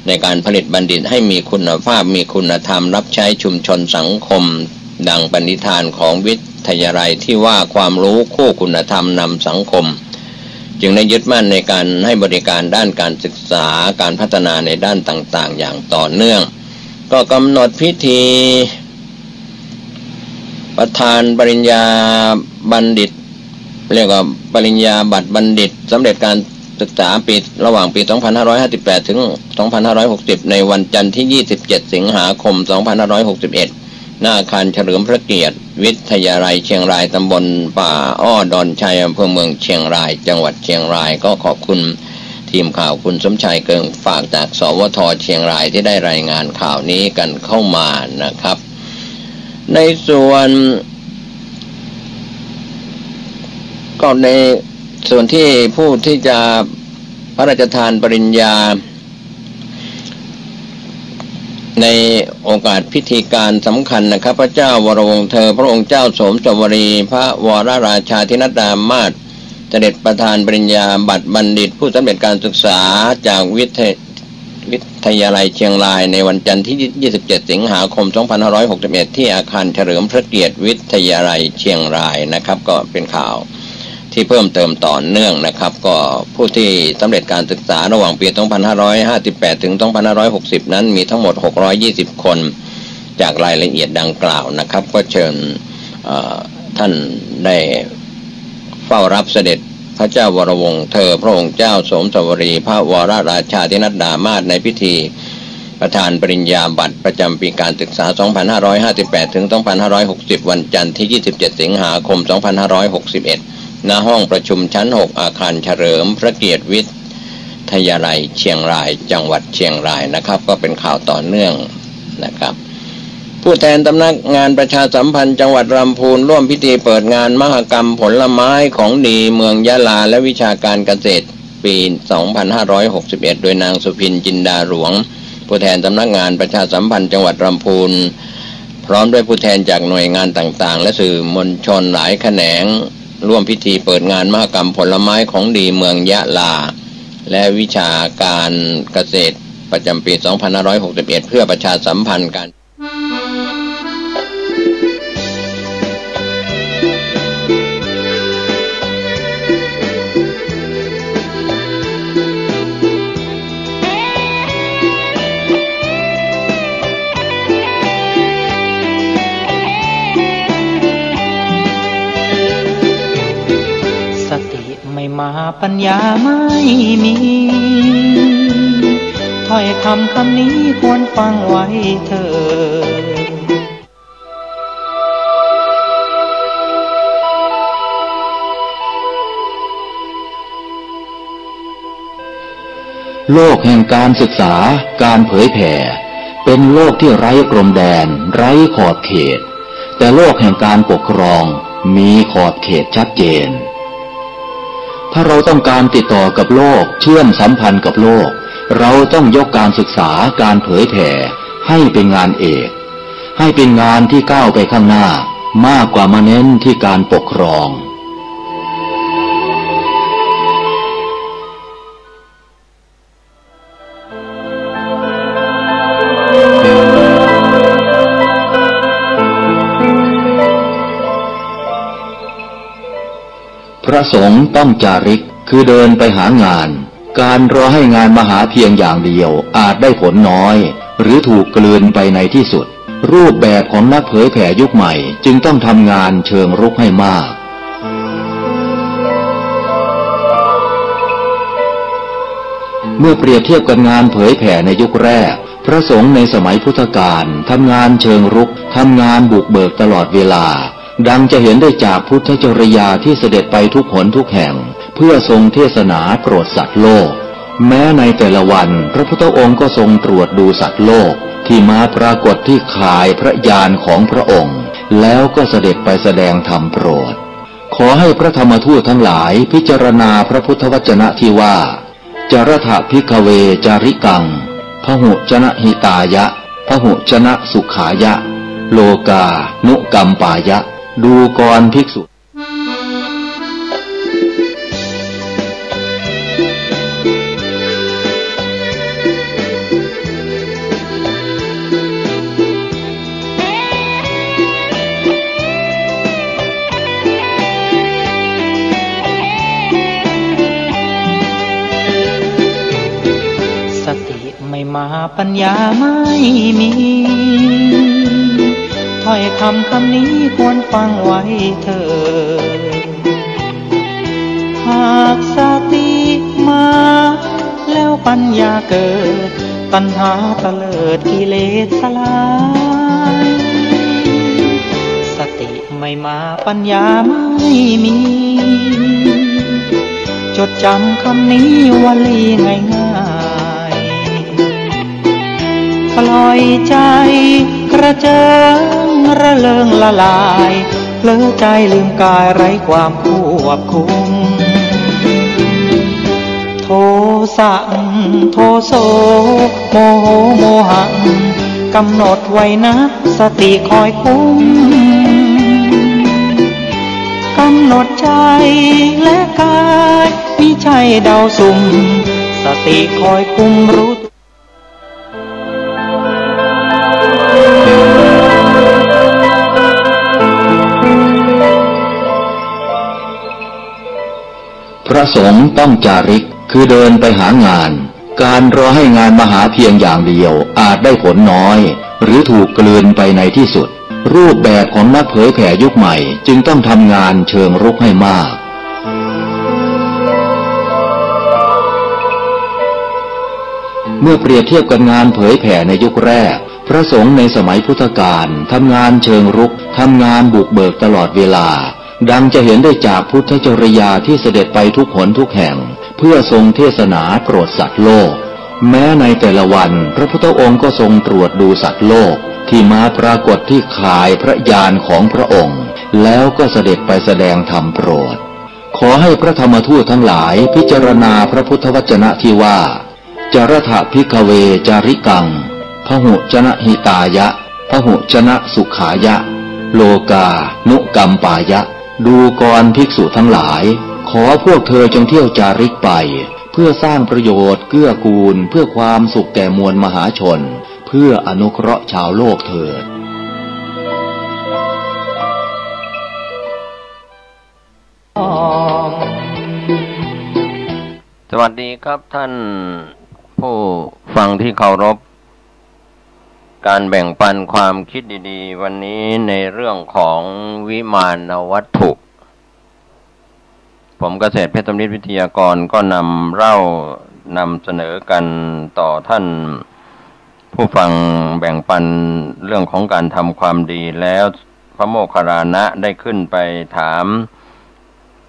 ในการผลิตบัณฑิตให้มีคุณภาพมีคุณธรรมรับใช้ชุมชนสังคมดังปณิธานของวิท ทยาลัยที่ว่าความรู้คู่คุณธรรมนำสังคมจึงได้ยึดมั่นในการให้บริการด้านการศึกษาการพัฒนาในด้านต่างๆอย่างต่อเนื่องก็กำหนดพิธีประธานปริญญาบัณฑิตเรียกว่าปริญญาบัตรบัณฑิตสำเร็จการศึกษาปีระหว่างปี 2558 ถึง 2560 ในวันจันทร์ที่ 27 สิงหาคม 2561 หน้าอาคารเฉลิมพระเกียรติวิทยาลัยเชียงรายตำบลป่าอ้อดอนชัยอำเภอเมืองเชียงรายจังหวัดเชียงรายก็ขอบคุณทีมข่าวคุณสมชายเกิงฝากจากสวท.เชียงรายที่ได้รายงานข่าวนี้กันเข้ามานะครับในส่วนก็ในส่วนที่ผู้ที่จะพระราชทานปริญญาในโอกาสพิธีการสำคัญนะครับพระเจ้าวรวงศ์เธอพระองค์เจ้าโสมสวรีพระวรราชาธินัดดามาศเสด็จประธานปริญญาบัตรบัณฑิตผู้สำเร็จการศึกษาจากวิทยาลัยเชียงรายในวันจันทร์ที่ 27 สิงหาคม 2561 ที่อาคารเฉลิมพระเกียรติวิทยาลัยเชียงรายนะครับก็เป็นข่าวที่เพิ่มเติมต่อเนื่องนะครับก็ผู้ที่สำเร็จการศึกษาระหว่างปี 2558 ถึง 2560 นั้นมีทั้งหมด 620 คนจากรายละเอียดดังกล่าวนะครับก็เชิญท่านได้เฝ้ารับเสด็จพระเจ้าวรวงศ์เธอพระองค์เจ้าโสมสวรีพระวรราชาธินัดดามาศในพิธีประธานปริญญาบัตรประจำปีการศึกษา 2558 ถึง 2560 วันจันทร์ที่ 27 สิงหาคม 2561 ณ ห้องประชุมชั้น 6 อาคารเฉลิมพระเกียรติวิทยาลัยเชียงรายจังหวัดเชียงรายนะครับก็เป็นข่าวต่อเนื่องนะครับผู้แทนสำนักงานประชาสัมพันธ์จังหวัดลำพูนร่วมพิธีเปิดงานมหกรรมผลไม้ของดีเมืองยะลาและวิชาการเกษตรปี 2561 โดยนางสุพินจินดาหลวงผู้แทนสำนักงานประชาสัมพันธ์จังหวัดลำพูนพร้อมด้วยผู้แทนจากหน่วยงานต่างๆและสื่อมวลชนหลายแขนงร่วมพิธีเปิดงานมหกรรมผลไม้ของดีเมืองยะลาและวิชาการเกษตรประจำปี 2561 เพื่อประชาสัมพันธ์การไม่มาปัญญาไม่มีถ้อยคำนี้ควรฟังไว้เถิดโลกแห่งการศึกษาการเผยแผ่เป็นโลกที่ไร้พรมแดนไร้ขอบเขตแต่โลกแห่งการปกครองมีขอบเขตชัดเจนถ้าเราต้องการติดต่อกับโลกเชื่อมสัมพันธ์กับโลกเราต้องยกการศึกษาการเผยแผ่ให้เป็นงานเอกให้เป็นงานที่ก้าวไปข้างหน้ามากกว่ามาเน้นที่การปกครองพระสงฆ์ต้องจาริกคือเดินไปหางานการรอให้งานมาหาเพียงอย่างเดียวอาจได้ผลน้อยหรือถูกกลืนไปในที่สุดรูปแบบของนักเผยแผ่ยุคใหม่จึงต้องทำงานเชิงรุกให้มากเมื่อเปรียบเทียบกับงานเผยแผ่ในยุคแรกพระสงฆ์ในสมัยพุทธกาลทำงานเชิงรุกทำงานบุกเบิกตลอดเวลาดังจะเห็นได้จากพุทธจริยาที่เสด็จไปทุกหนทุกแห่งเพื่อทรงเทศนาโปรดสัตว์โลกแม้ในแต่ละวันพระพุทธองค์ก็ทรงตรวจดูสัตว์โลกที่มาปรากฏที่ข่ายพระญาณของพระองค์แล้วก็เสด็จไปแสดงธรรมโปรดขอให้พระธรรมทูตทั้งหลายพิจารณาพระพุทธวจนะที่ว่าจรถะภิกขเวจาริกังพหุจนะหิตายะพหุจนะสุขายะโลกานุกัมปายะดูกรภิกษุ ปัญญาไม่มีถ้อยคำนี้ควรฟังไว้เถิดหากสติมาแล้วปัญญาเกิดตัณหาตะเลิดกิเลสสลายสติไม่มาปัญญาไม่มีจดจำคำนี้วลีง่ายๆปล่อยใจกระเจิงระเริงละลายเผลอใจลืมกายไร้ความควบคุมโทสะโทโสโมโหโมหังกำหนดไว้นะสติคอยคุมกำหนดใจและกายมิใช่เดาสุ่มสติคอยคุมรู้พระสงฆ์ต้องจาริกคือเดินไปหางานการรอให้งานมาหาเพียงอย่างเดียวอาจได้ผลน้อยหรือถูกกลืนไปในที่สุดรูปแบบของนักเผยแผ่ยุคใหม่จึงต้องทำงานเชิงรุกให้มากเมื่อเปรียบเทียบกับงานเผยแผ่ในยุคแรกพระสงฆ์ในสมัยพุทธกาลทำงานเชิงรุกทำงานบุกเบิกตลอดเวลาดังจะเห็นได้จากพุทธจริยาที่เสด็จไปทุกหนทุกแห่งเพื่อทรงเทศนาโปรดสัตว์โลกแม้ในแต่ละวันพระพุทธองค์ก็ทรงตรวจดูสัตว์โลกที่มาปรากฏที่ข่ายพระญาณของพระองค์แล้วก็เสด็จไปแสดงธรรมโปรดขอให้พระธรรมทูตทั้งหลายพิจารณาพระพุทธวจนะที่ว่าจารถะภิกขเวจาริกังพหุชนะหิตายะพหุชนะสุขายะโลกานุกัมปายะดูกรภิกษุทั้งหลายขอพวกเธอจงเที่ยวจาริกไปเพื่อสร้างประโยชน์เกื้อกูลเพื่อความสุขแก่มวลมหาชนเพื่ออนุเคราะห์ชาวโลกเถิดสวัสดีครับท่านผู้ฟังที่เคารพการแบ่งปันความคิดดีๆวันนี้ในเรื่องของวิมานวัตถุผมเกษตรเพชรสมฤทธิ์วิทยากรก็นำเสนอกันต่อท่านผู้ฟังแบ่งปันเรื่องของการทำความดีแล้วพระโมคคัลลานะได้ขึ้นไปถาม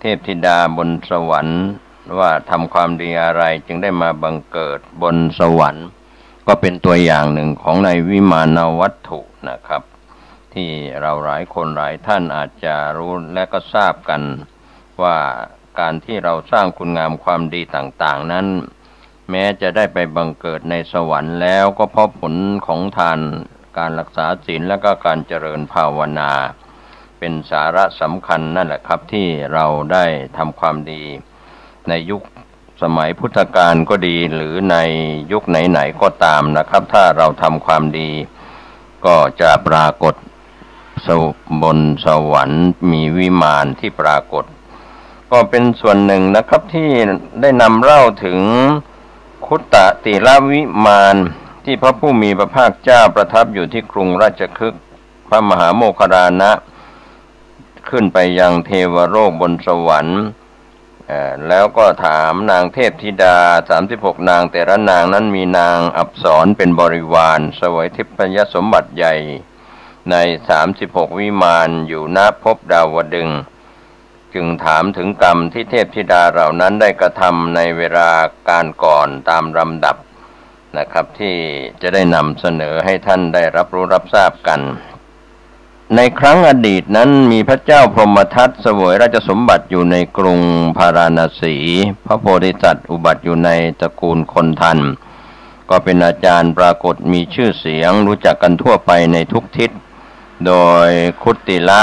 เทพธิดาบนสวรรค์ว่าทำความดีอะไรจึงได้มาบังเกิดบนสวรรค์ก็เป็นตัวอย่างหนึ่งของในวิมานวัตถุนะครับที่เราหลายคนหลายท่านอาจจะรู้และก็ทราบกันว่าการที่เราสร้างคุณงามความดีต่างๆนั้นแม้จะได้ไปบังเกิดในสวรรค์แล้วก็เพราะผลของทานการรักษาศีลและก็การเจริญภาวนาเป็นสาระสำคัญนั่นแหละครับที่เราได้ทำความดีในยุคสมัยพุทธกาลก็ดีหรือในยุคไหนๆก็ตามนะครับถ้าเราทำความดีก็จะปรากฏบนสวรรค์มีวิมานที่ปรากฏก็เป็นส่วนหนึ่งนะครับที่ได้นำเล่าถึงคุตติรวิมานที่พระผู้มีพระภาคเจ้าประทับอยู่ที่กรุงราชคฤห์พระมหาโมคคัลลานะขึ้นไปยังเทวโลกบนสวรรค์แล้วก็ถามนางเทพธิดา36นางแต่ละนางนั้นมีนางอัปสรเป็นบริวารเสวยทิพยสมบัติใหญ่ใน36วิมานอยู่ณภพดาวดึงส์จึงถามถึงกรรมที่เทพธิดาเหล่านั้นได้กระทำในเวลาการก่อนตามลำดับนะครับที่จะได้นำเสนอให้ท่านได้รับรู้รับทราบกันในครั้งอดีตนั้นมีพระเจ้าพรหมทัตเสวยราชสมบัติอยู่ในกรุงพาราณสีพระโพธิสัตว์อุบัติอยู่ในตระกูลคนทันก็เป็นอาจารย์ปรากฏมีชื่อเสียงรู้จักกันทั่วไปในทุกทิศโดยคุตติละ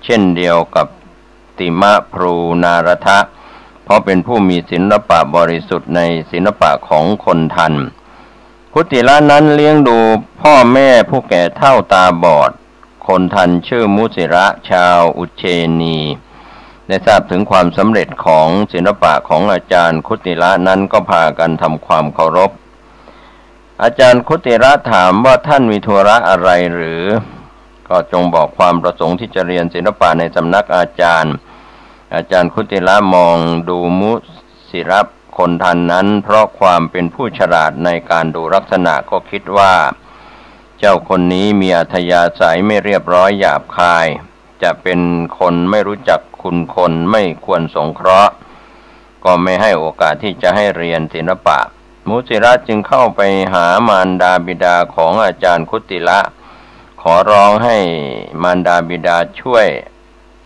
เช่นเดียวกับติมะพรูนารทะเพราะเป็นผู้มีศิลปะบริสุทธิ์ในศิลปะของคนทันคุตติละนั้นเลี้ยงดูพ่อแม่ผู้แก่เฒ่าตาบอดคนทันชื่อมุสิระชาวอุเชนีได้ทราบถึงความสำเร็จของศิลปะของอาจารย์คุตติละนั้นก็พากันทำความเคารพ อาจารย์คุติระถามว่าท่านมีธุระอะไรหรือ ก็จงบอกความประสงค์ที่จะเรียนศิลปะในสำนักอาจารย์คุติระมองดูมุสิระคนทันนั้นเพราะความเป็นผู้ฉลาดในการดูลักษณะก็คิดว่าเจ้าคนนี้มีอัธยาศัยไม่เรียบร้อยหยาบคายจะเป็นคนไม่รู้จักคุณคนไม่ควรสงเคราะห์ก็ไม่ให้โอกาสที่จะให้เรียนศิลปะมุสิระจึงเข้าไปหามารดาบิดาของอาจารย์คุติระขอร้องให้มารดาบิดาช่วย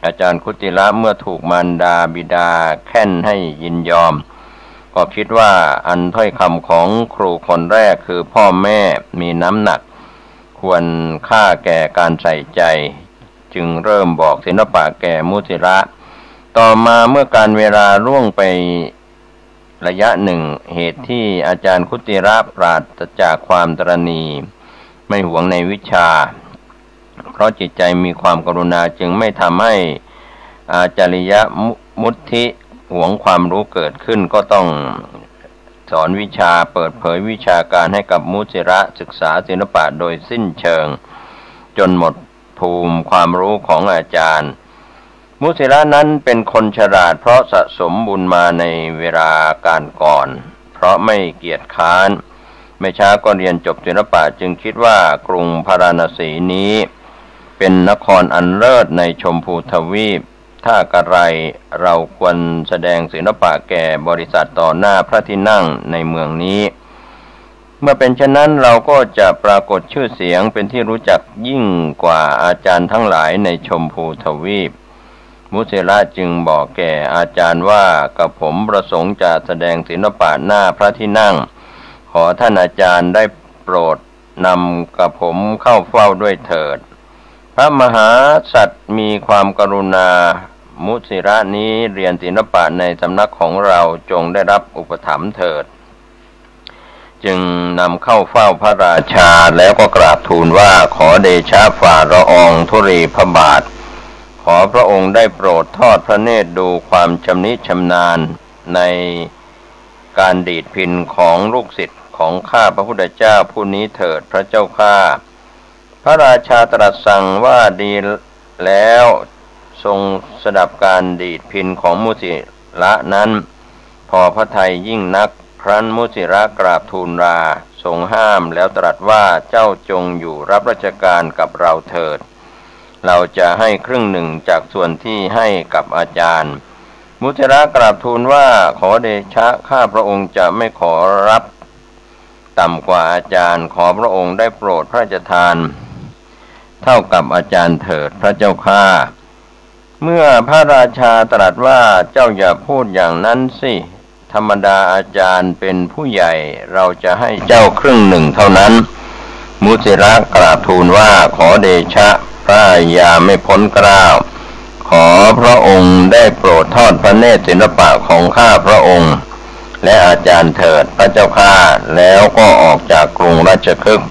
อาจารย์คุติระเมื่อถูกมารดาบิดาแค่นให้ยินยอมก็คิดว่าอันถ้อยคำของครูคนแรกคือพ่อแม่มีน้ำหนักควรค่าแก่การใส่ใจจึงเริ่มบอกศิลปะแก่มุสิระต่อมาเมื่อการเวลาล่วงไประยะหนึ่งเหตุที่อาจารย์คุติระปราศจากความตระหนี่ไม่หวงในวิชาเพราะจิตใจมีความกรุณาจึงไม่ทำให้อาจาริยมุทิหวงความรู้เกิดขึ้นก็ต้องสอนวิชาเปิดเผยวิชาการให้กับมุสิระศึกษาศิลปะโดยสิ้นเชิงจนหมดภูมิความรู้ของอาจารย์มุสิระนั้นเป็นคนฉลาดเพราะสะสมบุญมาในเวลาการก่อนเพราะไม่เกียจค้านไม่ช้าก็เรียนจบศิลปะจึงคิดว่ากรุงพาราณสีนี้เป็นนครอันเลิศในชมพูทวีปถ้ากระไรเราควรแสดงศิลปะแก่บริษัทต่อหน้าพระที่นั่งในเมืองนี้เมื่อเป็นเช่นนั้นเราก็จะปรากฏชื่อเสียงเป็นที่รู้จักยิ่งกว่าอาจารย์ทั้งหลายในชมพูทวีปมุสิระจึงบอกแก่อาจารย์ว่ากับผมประสงค์จะแสดงศิลปะหน้าพระที่นั่งขอท่านอาจารย์ได้โปรดนำกับผมเข้าเฝ้าด้วยเถิดพระมหาสัตว์มีความกรุณามุสิระนี้เรียนศิลปะในสำนักของเราจงได้รับอุปถัมภ์เถิดจึงนำเข้าเฝ้าพระราชาแล้วก็กราบทูลว่าขอเดชะฝ่าละอองธุลีพระบาทขอพระองค์ได้โปรดทอดพระเนตรดูความชำนิชำนาญในการดีดพิณของลูกศิษย์ของข้าพระพุทธเจ้าผู้นี้เถิดพระเจ้าข้าพระราชาตรัสสั่งว่าดีแล้วทรงสดับการดีดพิณของมุสิระนั้นพอพระทัยยิ่งนักครั้นมุสิระกราบทูลลาทรงห้ามแล้วตรัสว่าเจ้าจงอยู่รับราชการกับเราเถิดเราจะให้ครึ่งหนึ่งจากส่วนที่ให้กับอาจารย์มุสิระกราบทูลว่าขอเดชะข้าพระองค์จะไม่ขอรับต่ำกว่าอาจารย์ขอพระองค์ได้โปรดพระราชทานเท่ากับอาจารย์เถิดพระเจ้าข้าเมื่อพระราชาตรัสว่าเจ้าอย่าพูดอย่างนั้นสิธรรมดาอาจารย์เป็นผู้ใหญ่เราจะให้เจ้าครึ่งหนึ่งเท่านั้นมุสิระกราบทูลว่าขอเดชะพระยาไม่พ้นเกล้าขอพระองค์ได้โปรดทอดพระเนตรศิลปะของข้าพระองค์และอาจารย์เถิดพระเจ้าข้าแล้วก็ออกจากกรุงราชคฤห์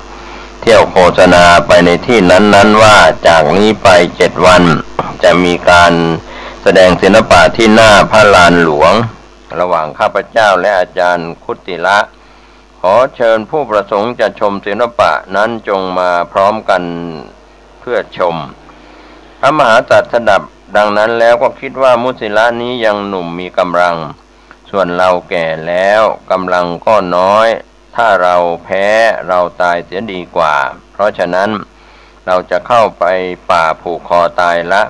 เที่ยวโฆษณาไปในที่นั้นๆว่าจากนี้ไป7 วันจะมีการแสดงศิลปะที่หน้าพระลานหลวงระหว่างข้าพเจ้าและอาจารย์คุติระขอเชิญผู้ประสงค์จะชมศิลปะนั้นจงมาพร้อมกันเพื่อชมพระมหาสัตว์สดับดังนั้นแล้วก็คิดว่ามุสิระนี้ยังหนุ่มมีกำลังส่วนเราแก่แล้วกำลังก็น้อยถ้าเราแพ้เราตายเสียดีกว่าเพราะฉะนั้นเราจะเข้าไปป่าผูกคอตายละ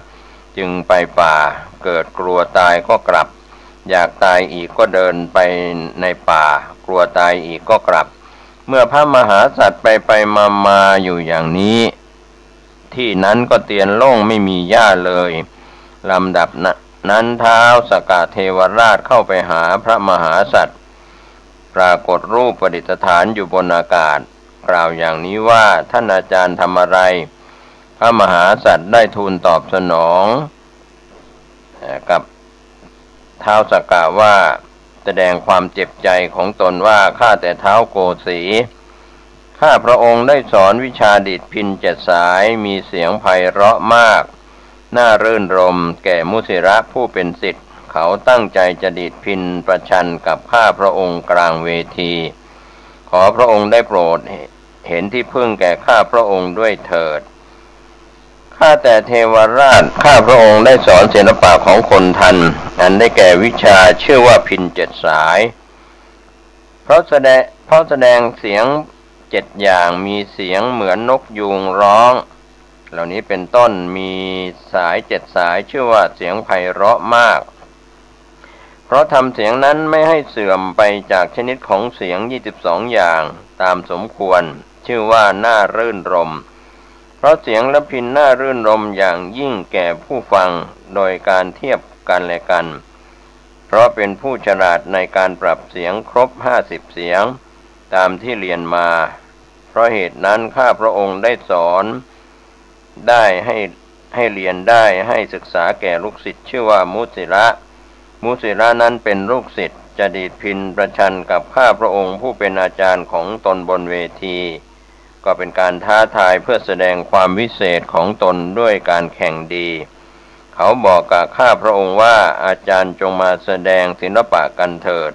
จึงไปป่าเกิดกลัวตายก็กลับอยากตายอีกก็เดินไปในป่ากลัวตายอีกก็กลับเมื่อพระมหาสัตว์ไปมาอยู่อย่างนี้ที่นั้นก็เตียนโล่งไม่มีหญ้าเลยลำดับนั้นท้าวสกเทวราชเข้าไปหาพระมหาสัตว์ปรากฏรูปประดิษฐานอยู่บนอากาศกล่าวอย่างนี้ว่าท่านอาจารย์ทำอะไรพระมหาสัตว์ได้ทูลตอบสนองกับท้าวสกว่าแสดงความเจ็บใจของตนว่าข้าแต่ท้าวโกสีข้าพระองค์ได้สอนวิชาดีดพิณ7 สายมีเสียงไพเราะมากน่ารื่นรมแก่มุสิระผู้เป็นศิษย์เขาตั้งใจจะดีดพิณประชันกับข้าพระองค์กลางเวที ขอพระองค์ได้โปรดเห็นที่พึ่งแก่ข้าพระองค์ด้วยเถิดข้าแต่เทวราชข้าพระองค์ได้สอนศิลปะของคนทันอันได้แก่วิชาชื่อว่าพิณเจ็ดสายเพราะแสดงเสียง7อย่างมีเสียงเหมือนนกยูงร้องเหล่านี้เป็นต้นมีสาย7สายชื่อว่าเสียงไพเราะมากเพราะทำเสียงนั้นไม่ให้เสื่อมไปจากชนิดของเสียง22อย่างตามสมควรชื่อว่าน่ารื่นรมเพราะเสียงและพิณน่ารื่นรมอย่างยิ่งแก่ผู้ฟังโดยการเทียบกันและกันเพราะเป็นผู้ฉลาดในการปรับเสียงครบ50เสียงตามที่เรียนมาเพราะเหตุนั้นข้าพระองค์ได้สอนได้ให้เรียนได้ให้ศึกษาแก่ลูกศิษย์ชื่อว่ามุสิระนั้นเป็นลูกศิษย์จะดีดพิณประชันกับข้าพระองค์ผู้เป็นอาจารย์ของตนบนเวทีก็เป็นการท้าทายเพื่อแสดงความวิเศษของตนด้วยการแข่งดีเขาบอกกับข้าพระองค์ว่าอาจารย์จงมาแสดงศิลปะกันเถิด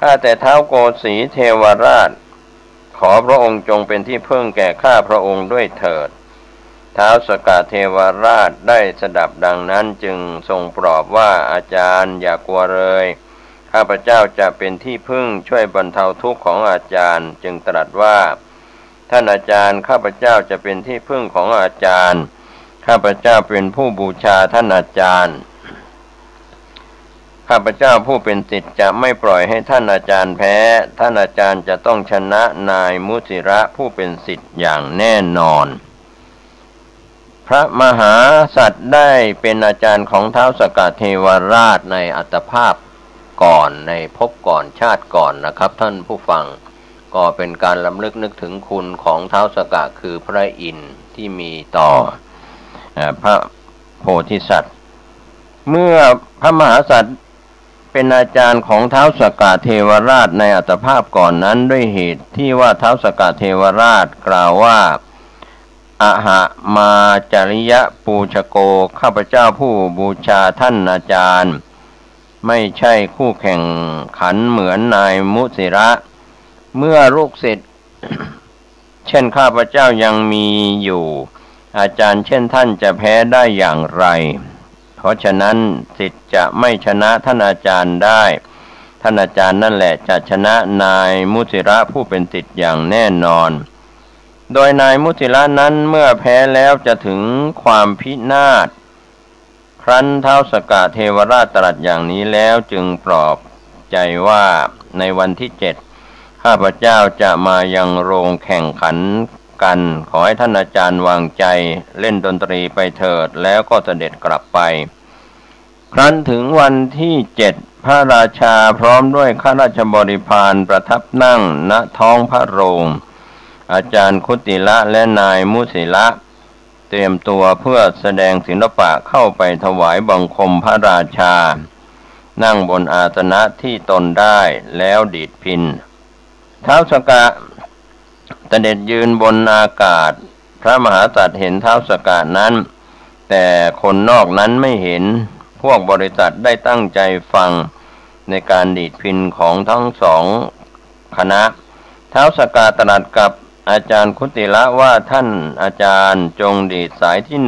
ข้าแต่ท้าวโกสีเทวราชขอพระองค์จงเป็นที่พึ่งแก่ข้าพระองค์ด้วยเถิดท้าวสกเทวราชได้สดับดังนั้นจึงทรงปลอบว่าอาจารย์อย่ากลัวเลยข้าพเจ้าจะเป็นที่พึ่งช่วยบรรเทาทุกข์ของอาจารย์จึงตรัสว่าท่านอาจารย์ข้าพเจ้าจะเป็นที่พึ่งของอาจารย์ข้าพเจ้าเป็นผู้บูชาท่านอาจารย์ข้าพเจ้าผู้เป็นศิษย์จะไม่ปล่อยให้ท่านอาจารย์แพ้ท่านอาจารย์จะต้องชนะนายมุสิระผู้เป็นศิษย์อย่างแน่นอนพระมหาสัตว์ได้เป็นอาจารย์ของท้าวสกเทวราชในอัตภาพก่อนในภพก่อนชาติก่อนนะครับท่านผู้ฟังก็เป็นการรำลึกนึกถึงคุณของท้าวสกคือพระอินทร์ที่มีต่อพระโพธิสัตว์เมื่อพระมหาสัตว์เป็นอาจารย์ของท้าวสกเทวราชในอัตภาพก่อนนั้นด้วยเหตุที่ว่าท้าวสกเทวราชกล่าวว่าอะหะมาจริยปูชโกข้าพเจ้าผู้บูชาท่านอาจารย์ไม่ใช่คู่แข่งขันเหมือนนายมุสิระเมื่อลูกศิษย์ เช่นข้าพเจ้ายังมีอยู่อาจารย์เช่นท่านจะแพ้ได้อย่างไรเพราะฉะนั้นศิษย์จะไม่ชนะท่านอาจารย์ได้ท่านอาจารย์นั่นแหละจะชนะนายมุสิระผู้เป็นศิษย์อย่างแน่นอนโดยนายมุสิระนั้นเมื่อแพ้แล้วจะถึงความพินาศครั้นท้าวสกเทวราชตรัสอย่างนี้แล้วจึงปลอบใจว่าในวันที่7ข้าพเจ้าจะมายังโรงแข่งขันกันขอให้ท่านอาจารย์วางใจเล่นดนตรีไปเถิดแล้วก็เสด็จกลับไปครั้นถึงวันที่7พระราชาพร้อมด้วยข้าราชบริพารประทับนั่งณท้องพระโรงอาจารย์คุติละและนายมุสิระเตรียมตัวเพื่อแสดงศิลปะเข้าไปถวายบังคมพระราชานั่งบนอาสนะที่ตนได้แล้วดีดพิณท้าวสกเสด็จยืนบนอากาศพระมหาสัตว์เห็นท้าวสกนั้นแต่คนนอกนั้นไม่เห็นพวกบริษัทได้ตั้งใจฟังในการดีดพิณของทั้งสองคณะท้าวสกตรัสกับอาจารย์คุติละว่าท่านอาจารย์จงดีดสายที่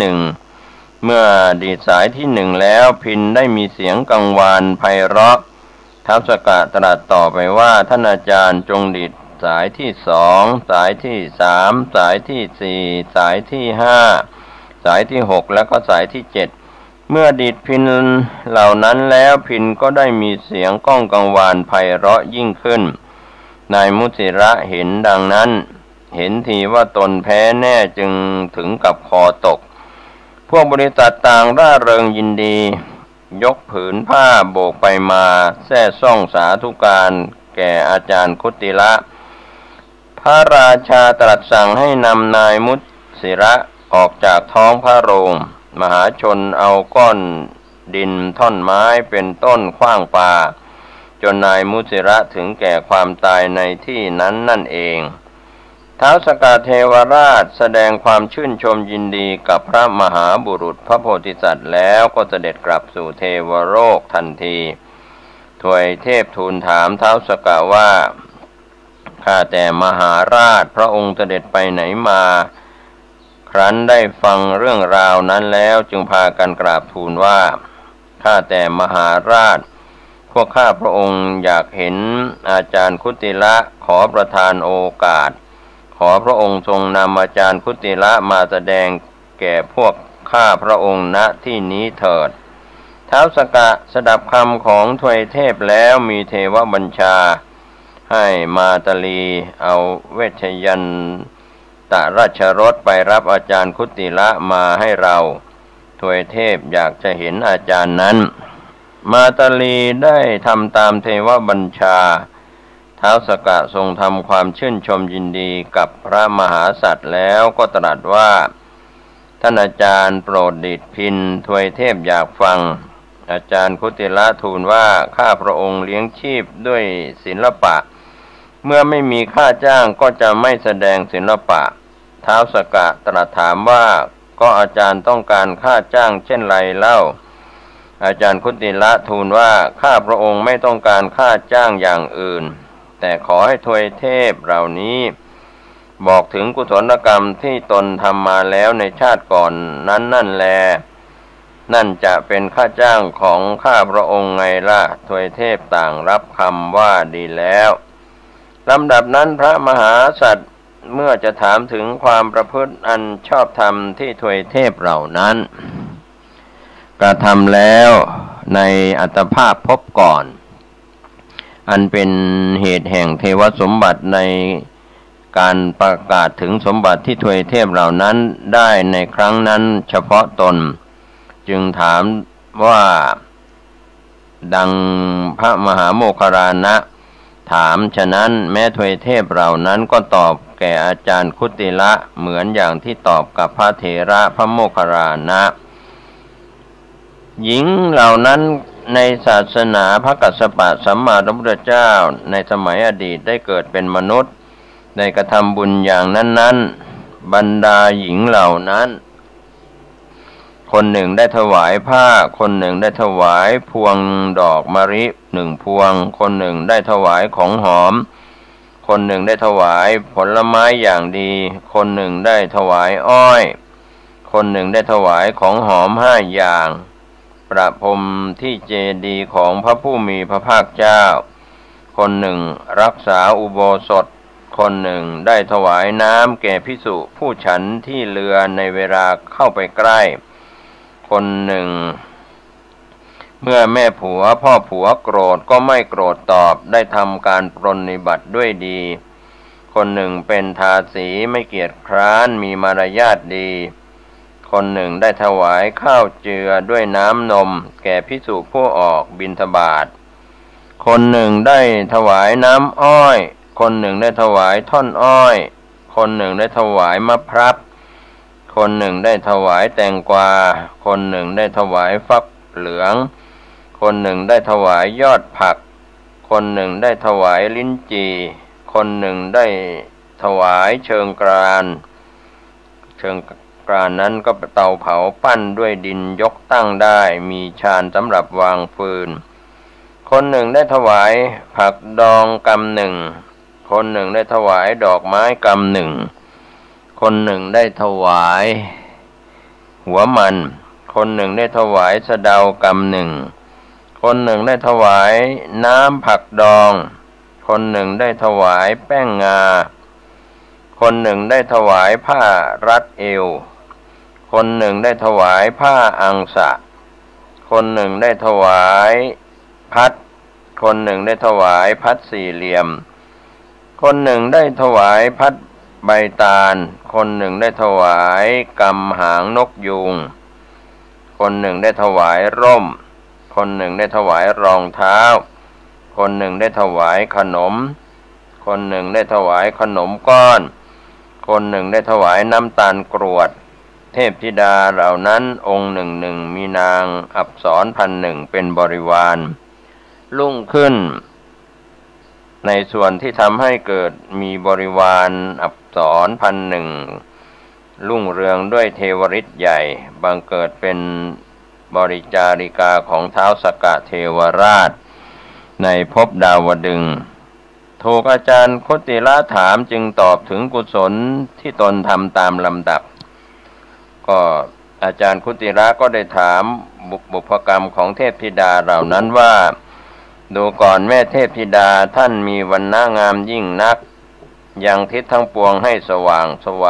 1เมื่อดีดสายที่1แล้วพิณได้มีเสียงกังวานไพเราะท้าวสกตรัสต่อไปว่าท่านอาจารย์จงดีดสายที่2สายที่3สายที่4สายที่5สายที่6แล้วก็สายที่7เมื่อดีดพิณเหล่านั้นแล้วพิณก็ได้มีเสียงก้องกังวานไพเราะยิ่งขึ้นนายมุสิระเห็นดังนั้นเห็นทีว่าตนแพ้แน่จึงถึงกับคอตกพวกบริษัทต่างร่าเริงยินดียกผืนผ้าโบกไปมาแซ่ซ่องสาธุการแก่อาจารย์คุติละพระราชาตรัสสั่งให้นำนายมุสิระออกจากท้องพระโรงมหาชนเอาก้อนดินท่อนไม้เป็นต้นขว้างปาจนนายมุสิระถึงแก่ความตายในที่นั้นนั่นเองท้าวสกเทวราชแสดงความชื่นชมยินดีกับพระมหาบุรุษพระโพธิสัตว์แล้วก็เสด็จกลับสู่เทวโลกทันทีทวยเทพทูลถามท้าวสกว่า ข้าแต่มหาราชพระองค์เสด็จไปไหนมาครั้นได้ฟังเรื่องราวนั้นแล้วจึงพากันกราบทูลว่าข้าแต่มหาราชพวกข้าพระองค์อยากเห็นอาจารย์คุติละขอประทานโอกาสขอพระองค์ทรงนำอาจารย์คุติละมาแสดงแก่พวกข้าพระองค์ณที่นี้เถิดท้าวสกะสดับคำของทวยเทพแล้วมีเทวบัญชาให้มาตลีเอาเวชยันตราชรสไปรับอาจารย์คุติละมาให้เราทวยเทพอยากจะเห็นอาจารย์นั้นมาตลีได้ทำตามเทวบัญชาท้าวสกะทรงทำความชื่นชมยินดีกับพระมหาสัตว์แล้วก็ตรัสว่าท่านอาจารย์โปรดดิษฐพินทวยเทพอยากฟังอาจารย์คุติละทูลว่าข้าพระองค์เลี้ยงชีพด้วยศิลปะเมื่อไม่มีค่าจ้างก็จะไม่แสดงศิลปะท้าวสกะตรัสถามว่าก็อาจารย์ต้องการค่าจ้างเช่นไรเล่าอาจารย์คุติละทูลว่าข้าพระองค์ไม่ต้องการค่าจ้างอย่างอื่นแต่ขอให้ทวยเทพเหล่านี้บอกถึงกุศลกรรมที่ตนทำมาแล้วในชาติก่อนนั้นนั่นแลนั่นจะเป็นค่าจ้างของข้าพระองค์ไงล่ะทวยเทพต่างรับคำว่าดีแล้วลำดับนั้นพระมหาสัตว์เมื่อจะถามถึงความประพฤติอันชอบธรรมที่ทวยเทพเหล่านั้นกระทำแล้วในอัตภาพพบก่อนอันเป็นเหตุแห่งเทวสมบัติในการประกาศถึงสมบัติที่ทวยเทพเหล่านั้นได้ในครั้งนั้นเฉพาะตนจึงถามว่าดังพระมหาโมคคัลลานะถามฉะนั้นแม้ทวยเทพเหล่านั้นก็ตอบแก่อาจารย์คุติละเหมือนอย่างที่ตอบกับพระเถระพระโมคคัลลานะหญิงเหล่านั้นในศาสนาพระกัสสปะสัมมาสัมพุทธเจ้าในสมัยอดีตได้เกิดเป็นมนุษย์ได้กระทำบุญอย่างนั้นๆบรรดาหญิงเหล่านั้นคนหนึ่งได้ถวายผ้าคนหนึ่งได้ถวายพวงดอกมะลิ1 พวงคนหนึ่งได้ถวายของหอมคนหนึ่งได้ถวายผลไม้อย่างดีคนหนึ่งได้ถวายอ้อยคนหนึ่งได้ถวายของหอม5 อย่างประพรมที่เจดีย์ของพระผู้มีพระภาคเจ้าคนหนึ่งรักษาอุโบสถคนหนึ่งได้ถวายน้ำแก่ภิกษุผู้ฉันที่เรือในเวลาเข้าไปใกล้คนหนึ่งเมื่อแม่ผัวพ่อผัวโกรธก็ไม่โกรธตอบได้ทำการปรนนิบัติด้วยดีคนหนึ่งเป็นทาสีไม่เกียจคร้านมีมารยาทดีคนหนึ่งได้ถวายข้าวเจือด้วยน้ำนมแก่ภิกษุผู้ออกบิณฑบาตคนหนึ่งได้ถวายน้ำอ้อยคนหนึ่งได้ถวายท่อนอ้อยคนหนึ่งได้ถวายมะพร้าวคนหนึ่งได้ถวายแตงกวาคนหนึ่งได้ถวายฟักเหลืองคนหนึ่งได้ถวายยอดผักคนหนึ่งได้ถวายลิ้นจี่คนหนึ่งได้ถวายเชิงกรานนั้นก็เตาเผาปั้นด้วยดินยกตั้งได้มีชานสำหรับวางฟืนคนหนึ่งได้ถวายผักดองกำหนึ่งคนหนึ่งได้ถวายดอกไม้กำหนึ่งคนหนึ่งได้ถวายหัวมันคนหนึ่งได้ถวายสะเดากำหนึ่งคนหนึ่งได้ถวายน้ำผักดองคนหนึ่งได้ถวายแป้งงาคนหนึ่งได้ถวายผ้ารัดเอวคนหนึ่งได้ถวายผ้าอังสะคนหนึ่งได้ถวายพัดคนหนึ่งได้ถวายพัดสี่เหลี่ยมคนหนึ่งได้ถวายพัดใบตาลคนหนึ่งได้ถวายกำหางนกยูงคนหนึ่งได้ถวายร่มคนหนึ่งได้ถวายรองเท้าคนหนึ่งได้ถวายขนมคนหนึ่งได้ถวายขนมก้อนคนหนึ่งได้ถวายน้ำตาลกรวดเทพธิดาเหล่านั้นองค์หนึ่งมีนางอัปสร1,000เป็นบริวารรุ่งขึ้นในส่วนที่ทำให้เกิดมีบริวารอัปสร1,000รุ่งเรืองด้วยเทวฤทธิ์ใหญ่บังเกิดเป็นบริจาริกาของท้าวสกะเทวราชในภพดาวดึงส์ ถูกอาจารย์คุติละถามจึงตอบถึงกุศลที่ตนทำตามลำดับก็อาจารย์คุติละก็ได้ถามบุพกรรมของเทพธิดาเหล่านั้นว่าดูก่อนแม่เทพธิดาท่านมีวรรณะงามยิ่งนักยังทิศทั้งปวงให้สว่างไสว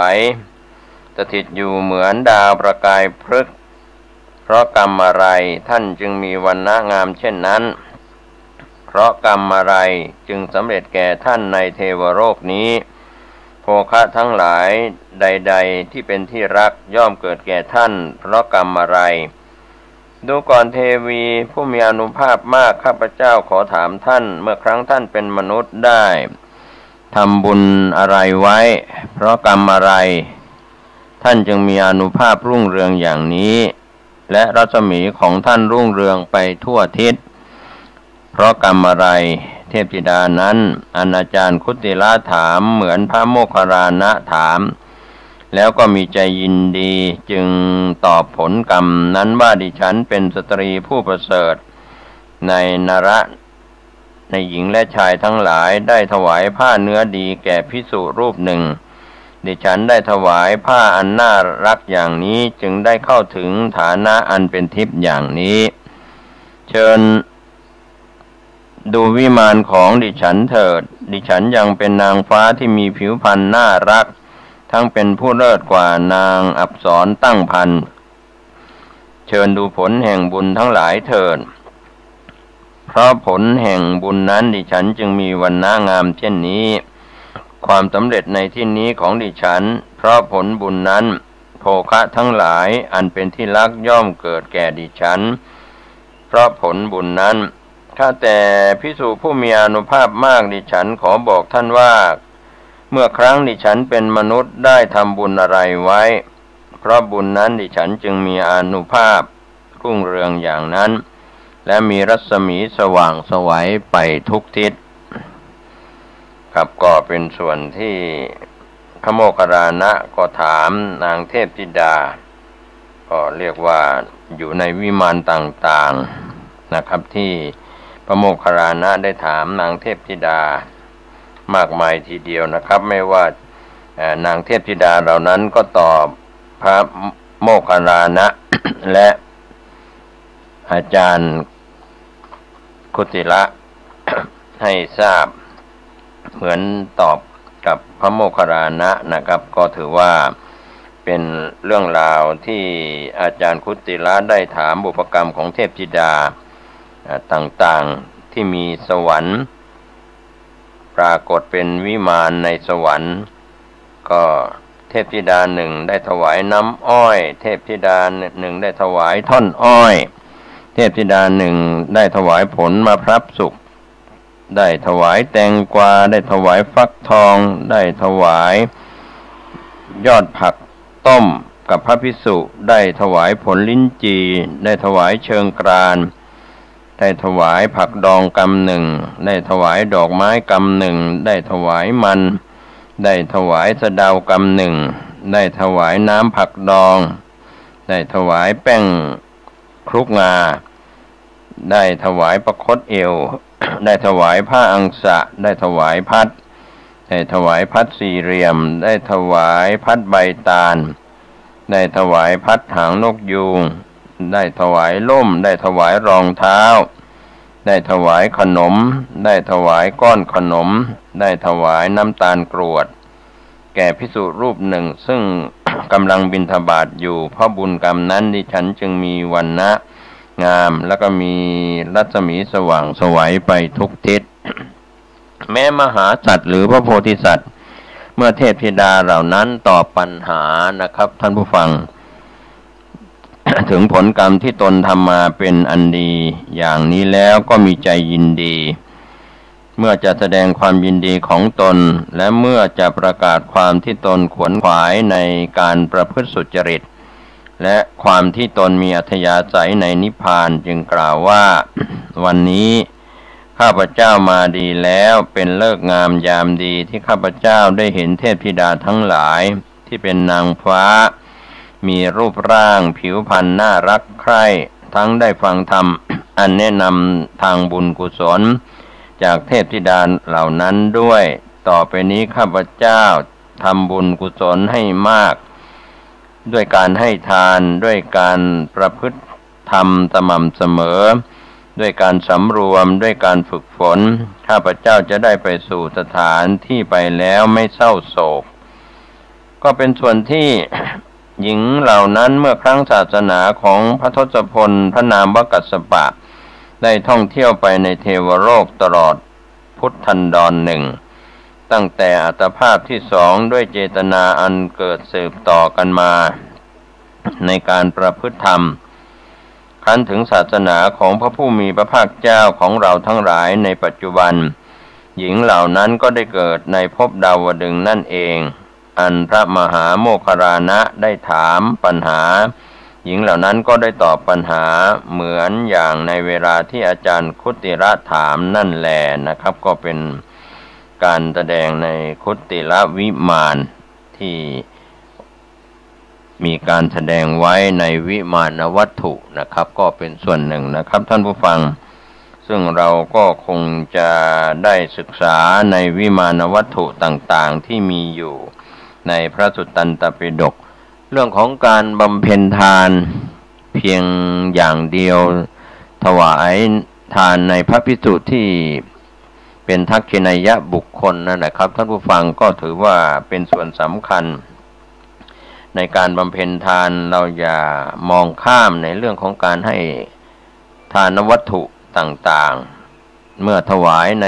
สถิตอยู่เหมือนดาวประกายพฤกษ์เพราะกรรมอะไรท่านจึงมีวรรณะงามเช่นนั้นเพราะกรรมอะไรจึงสำเร็จแก่ท่านในเทวโลกนี้โภคะทั้งหลายใดๆที่เป็นที่รักย่อมเกิดแก่ท่านเพราะกรรมอะไรดูก่อนเทวีผู้มีอานุภาพมากข้าพเจ้าขอถามท่านเมื่อครั้งท่านเป็นมนุษย์ได้ทำบุญอะไรไว้เพราะกรรมอะไรท่านจึงมีอานุภาพรุ่งเรืองอย่างนี้และรัศมีของท่านรุ่งเรืองไปทั่วทิศเพราะกรรมอะไรเทพธิดานั้นอาจารย์คุติละถามเหมือนพระโมคคัลลานะถามแล้วก็มีใจยินดีจึงตอบผลกรรมนั้นว่าดิฉันเป็นสตรีผู้ประเสริฐในนรในหญิงและชายทั้งหลายได้ถวายผ้าเนื้อดีแก่ภิกษุรูปหนึ่งดิฉันได้ถวายผ้าอันน่ารักอย่างนี้จึงได้เข้าถึงฐานะอันเป็นทิพย์อย่างนี้เชิญดูวิมานของดิฉันเถิดดิฉันยังเป็นนางฟ้าที่มีผิวพรรณน่ารักทั้งเป็นผู้เลิศกว่านางอัปสรตั้งพรรณเชิญดูผลแห่งบุญทั้งหลายเถิดเพราะผลแห่งบุญนั้นดิฉันจึงมีวรรณะงามเช่นนี้ความสำเร็จในที่นี้ของดิฉันเพราะผลบุญนั้นโภคะทั้งหลายอันเป็นที่รักย่อมเกิดแก่ดิฉันเพราะผลบุญนั้นข้าแต่ภิกษุผู้มีอานุภาพมากดิฉันขอบอกท่านว่าเมื่อครั้งดิฉันเป็นมนุษย์ได้ทำบุญอะไรไว้เพราะบุญนั้นดิฉันจึงมีอานุภาพรุ่งเรืองอย่างนั้นและมีรัศมีสว่างไสวไปทุกทิศครับก็เป็นส่วนที่พระโมคคัลลานะก็ถามนางเทพธิดาก็เรียกว่าอยู่ในวิมานต่างๆนะครับที่พระโมคคัลลานะได้ถามนางเทพธิดามากมายทีเดียวนะครับไม่ว่านางเทพธิดาเหล่านั้นก็ตอบพระโมคคัลลานะ และอาจารย์คุติละ ให้ทราบเหมือนตอบกับพระโมคคัลลานะนะครับก็ถือว่าเป็นเรื่องราวที่อาจารย์คุติละได้ถามบุพกรรมของเทพธิดาต่างๆที่มีสวรรค์ปรากฏเป็นวิมานในสวรรค์ก็เทพธิดาหนึ่งได้ถวายน้ำอ้อยเทพธิดาหนึ่งได้ถวายท่อนอ้อยเทพธิดาหนึ่งได้ถวายผลมะพร้าวสุกได้ถวายแตงกวาได้ถวายฟักทองได้ถวายยอดผักต้มกับพระภิกษุได้ถวายผลลิ้นจี่ได้ถวายเชิงกรานได้ถวายผักดองกำหนึ่งได้ถวายดอกไม้กำหนึ่งได้ถวายมันได้ถวายสะเดากำหนึ่งได้ถวายน้ำผักดองได้ถวายแป้งคลุกงาได้ถวายประคตเอว ได้ถวายผ้าอังสะได้ถวายพัดได้ถวายพัดสี่เหลี่ยมได้ถวายพัดใบตาลได้ถวายพัดหางนกยูงได้ถวายล่มได้ถวายรองเท้าได้ถวายขนมได้ถวายก้อนขนมได้ถวายน้ำตาลกรวดแก่ภิกษุรูปหนึ่งซึ่ง กำลังบิณฑบาตอยู่เพราะบุญกรรมนั้นดิฉันจึงมีวรรณะงามแล้วก็มีรัศมีสว่างไสวไปทุกทิศ แม้มหาสัตว์หรือพระโพธิสัตว์เมื่อเทพธิดาเหล่านั้นตอบปัญหานะครับท่านผู้ฟัง ถึงผลกรรมที่ตนทำมาเป็นอันดีอย่างนี้แล้วก็มีใจยินดีเมื่อจะแสดงความยินดีของตนและเมื่อจะประกาศความที่ตนขวนขวายในการประพฤติสุจริตและความที่ตนมีอัธยาศัยในนิพพานจึงกล่าวว่า วันนี้ข้าพเจ้ามาดีแล้วเป็นฤกษ์งามยามดีที่ข้าพเจ้าได้เห็นเทพธิดาทั้งหลายที่เป็นนางฟ้ามีรูปร่างผิวพรรณน่ารักใคร่ทั้งได้ฟังธรรม อันแนะนำทางบุญกุศล จากเทพธิดาเหล่านั้นด้วยต่อไปนี้ข้าพเจ้าทำบุญกุศลให้มากด้วยการให้ทานด้วยการประพฤติธรรมสม่ำเสมอด้วยการสำรวมด้วยการฝึกฝนข้าพเจ้าจะได้ไปสู่สถานที่ไปแล้วไม่เศร้าโศกก็เป็นส่วนที่ หญิงเหล่านั้นเมื่อครั้งศาสนาของพระทศพลพระนามวกัสสปะได้ท่องเที่ยวไปในเทวโลกตลอดพุทธันดรหนึ่งตั้งแต่อัตภาพที่สองด้วยเจตนาอันเกิดสืบต่อกันมาในการประพฤติธรรมครั้นถึงศาสนาของพระผู้มีพระภาคเจ้าของเราทั้งหลายในปัจจุบันหญิงเหล่านั้นก็ได้เกิดในภพดาวดึงส์นั่นเองอันพระมหาโมคคัลลานะได้ถามปัญหาหญิงเหล่านั้นก็ได้ตอบปัญหาเหมือนอย่างในเวลาที่อาจารย์คุติระถามนั่นแหละนะครับก็เป็นการแสดงในคุติระวิมานที่มีการแสดงไว้ในวิมานวัตถุนะครับก็เป็นส่วนหนึ่งนะครับท่านผู้ฟังซึ่งเราก็คงจะได้ศึกษาในวิมานวัตถุต่างๆที่มีอยู่ในพระสุตตันตปิฎกเรื่องของการบำเพ็ญทานเพียงอย่างเดียวถวายทานในพระภิกษุที่เป็นทักขิณัยบุคคลนั่นแหละครับท่านผู้ฟังก็ถือว่าเป็นส่วนสำคัญในการบำเพ็ญทานเราอย่ามองข้ามในเรื่องของการให้ทานวัตถุต่างๆเมื่อถวายใน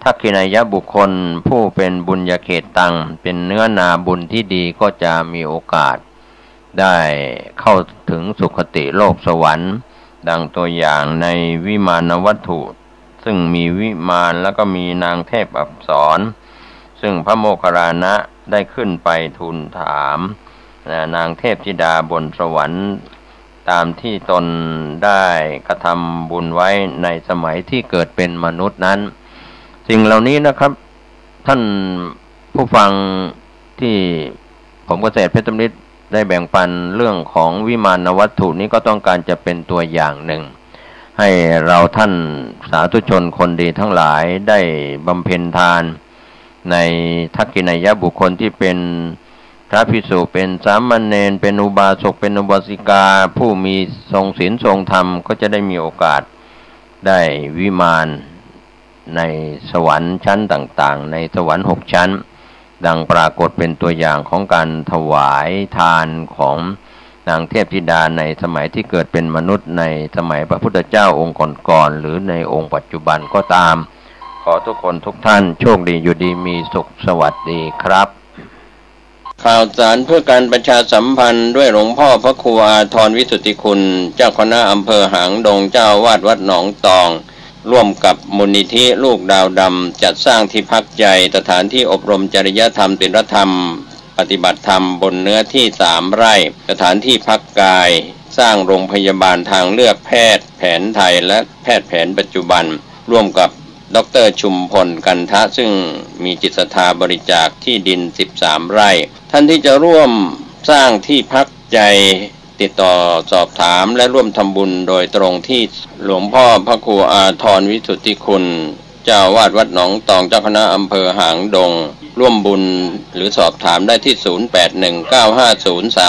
ทักขิณัยบุคคลผู้เป็นบุญญาเขตตังเป็นเนื้อนาบุญที่ดีก็จะมีโอกาสได้เข้าถึงสุคติโลกสวรรค์ดังตัวอย่างในวิมานวัตถุซึ่งมีวิมานแล้วก็มีนางเทพอัปสรซึ่งพระโมคคัลลานะได้ขึ้นไปทูลถามนางเทพธิดาบนสวรรค์ตามที่ตนได้กระทำบุญไว้ในสมัยที่เกิดเป็นมนุษย์นั้นสิ่งเหล่านี้นะครับท่านผู้ฟังที่ผมเกษตรเพชรนิตได้แบ่งปันเรื่องของวิมานวัตถุนี้ก็ต้องการจะเป็นตัวอย่างหนึ่งให้เราท่านสาธุชนคนดีทั้งหลายได้บำเพ็ญทานในทักขิณัยบุคคลที่เป็นพระภิกษุเป็นสามเณรเป็นอุบาสกเป็นอุบาสิกาผู้มีทรงศีลทรงธรรมก็จะได้มีโอกาสได้วิมานในสวรรค์ชั้นต่างๆในสวรรค์6ชั้นดังปรากฏเป็นตัวอย่างของการถวายทานของนางเทพธิดาในสมัยที่เกิดเป็นมนุษย์ในสมัยพระพุทธเจ้าองค์ก่อนๆหรือในองค์ปัจจุบันก็ตามขอทุกคนทุกท่านโชคดีอยู่ดีมีสุขสวัสดีครับข่าวสารเพื่อการประชาสัมพันธ์ด้วยหลวงพ่อพระครูอาทรวิสุทธิคุณเจ้าคณะอำเภอหางดงเจ้าวาดวัดหนองตองร่วมกับมูลนิธิลูกดาวดำจัดสร้างที่พักใจสถานที่อบรมจริยธรรมศีลธรรมปฏิบัติธรรมบนเนื้อที่3 ไร่สถานที่พักกายสร้างโรงพยาบาลทางเลือกแพทย์แผนไทยและแพทย์แผนปัจจุบันร่วมกับดร.ชุมพลกันทะซึ่งมีจิตศรัทธาบริจาคที่ดิน13 ไร่ท่านที่จะร่วมสร้างที่พักใจติดต่อสอบถามและร่วมทำบุญโดยตรงที่หลวงพ่อพระครูอาทรวิสุทธิคุณเจ้าวาดวัดหนองตองเจ้าคณะอำเภอหางดงร่วมบุญหรือสอบถามได้ที่081950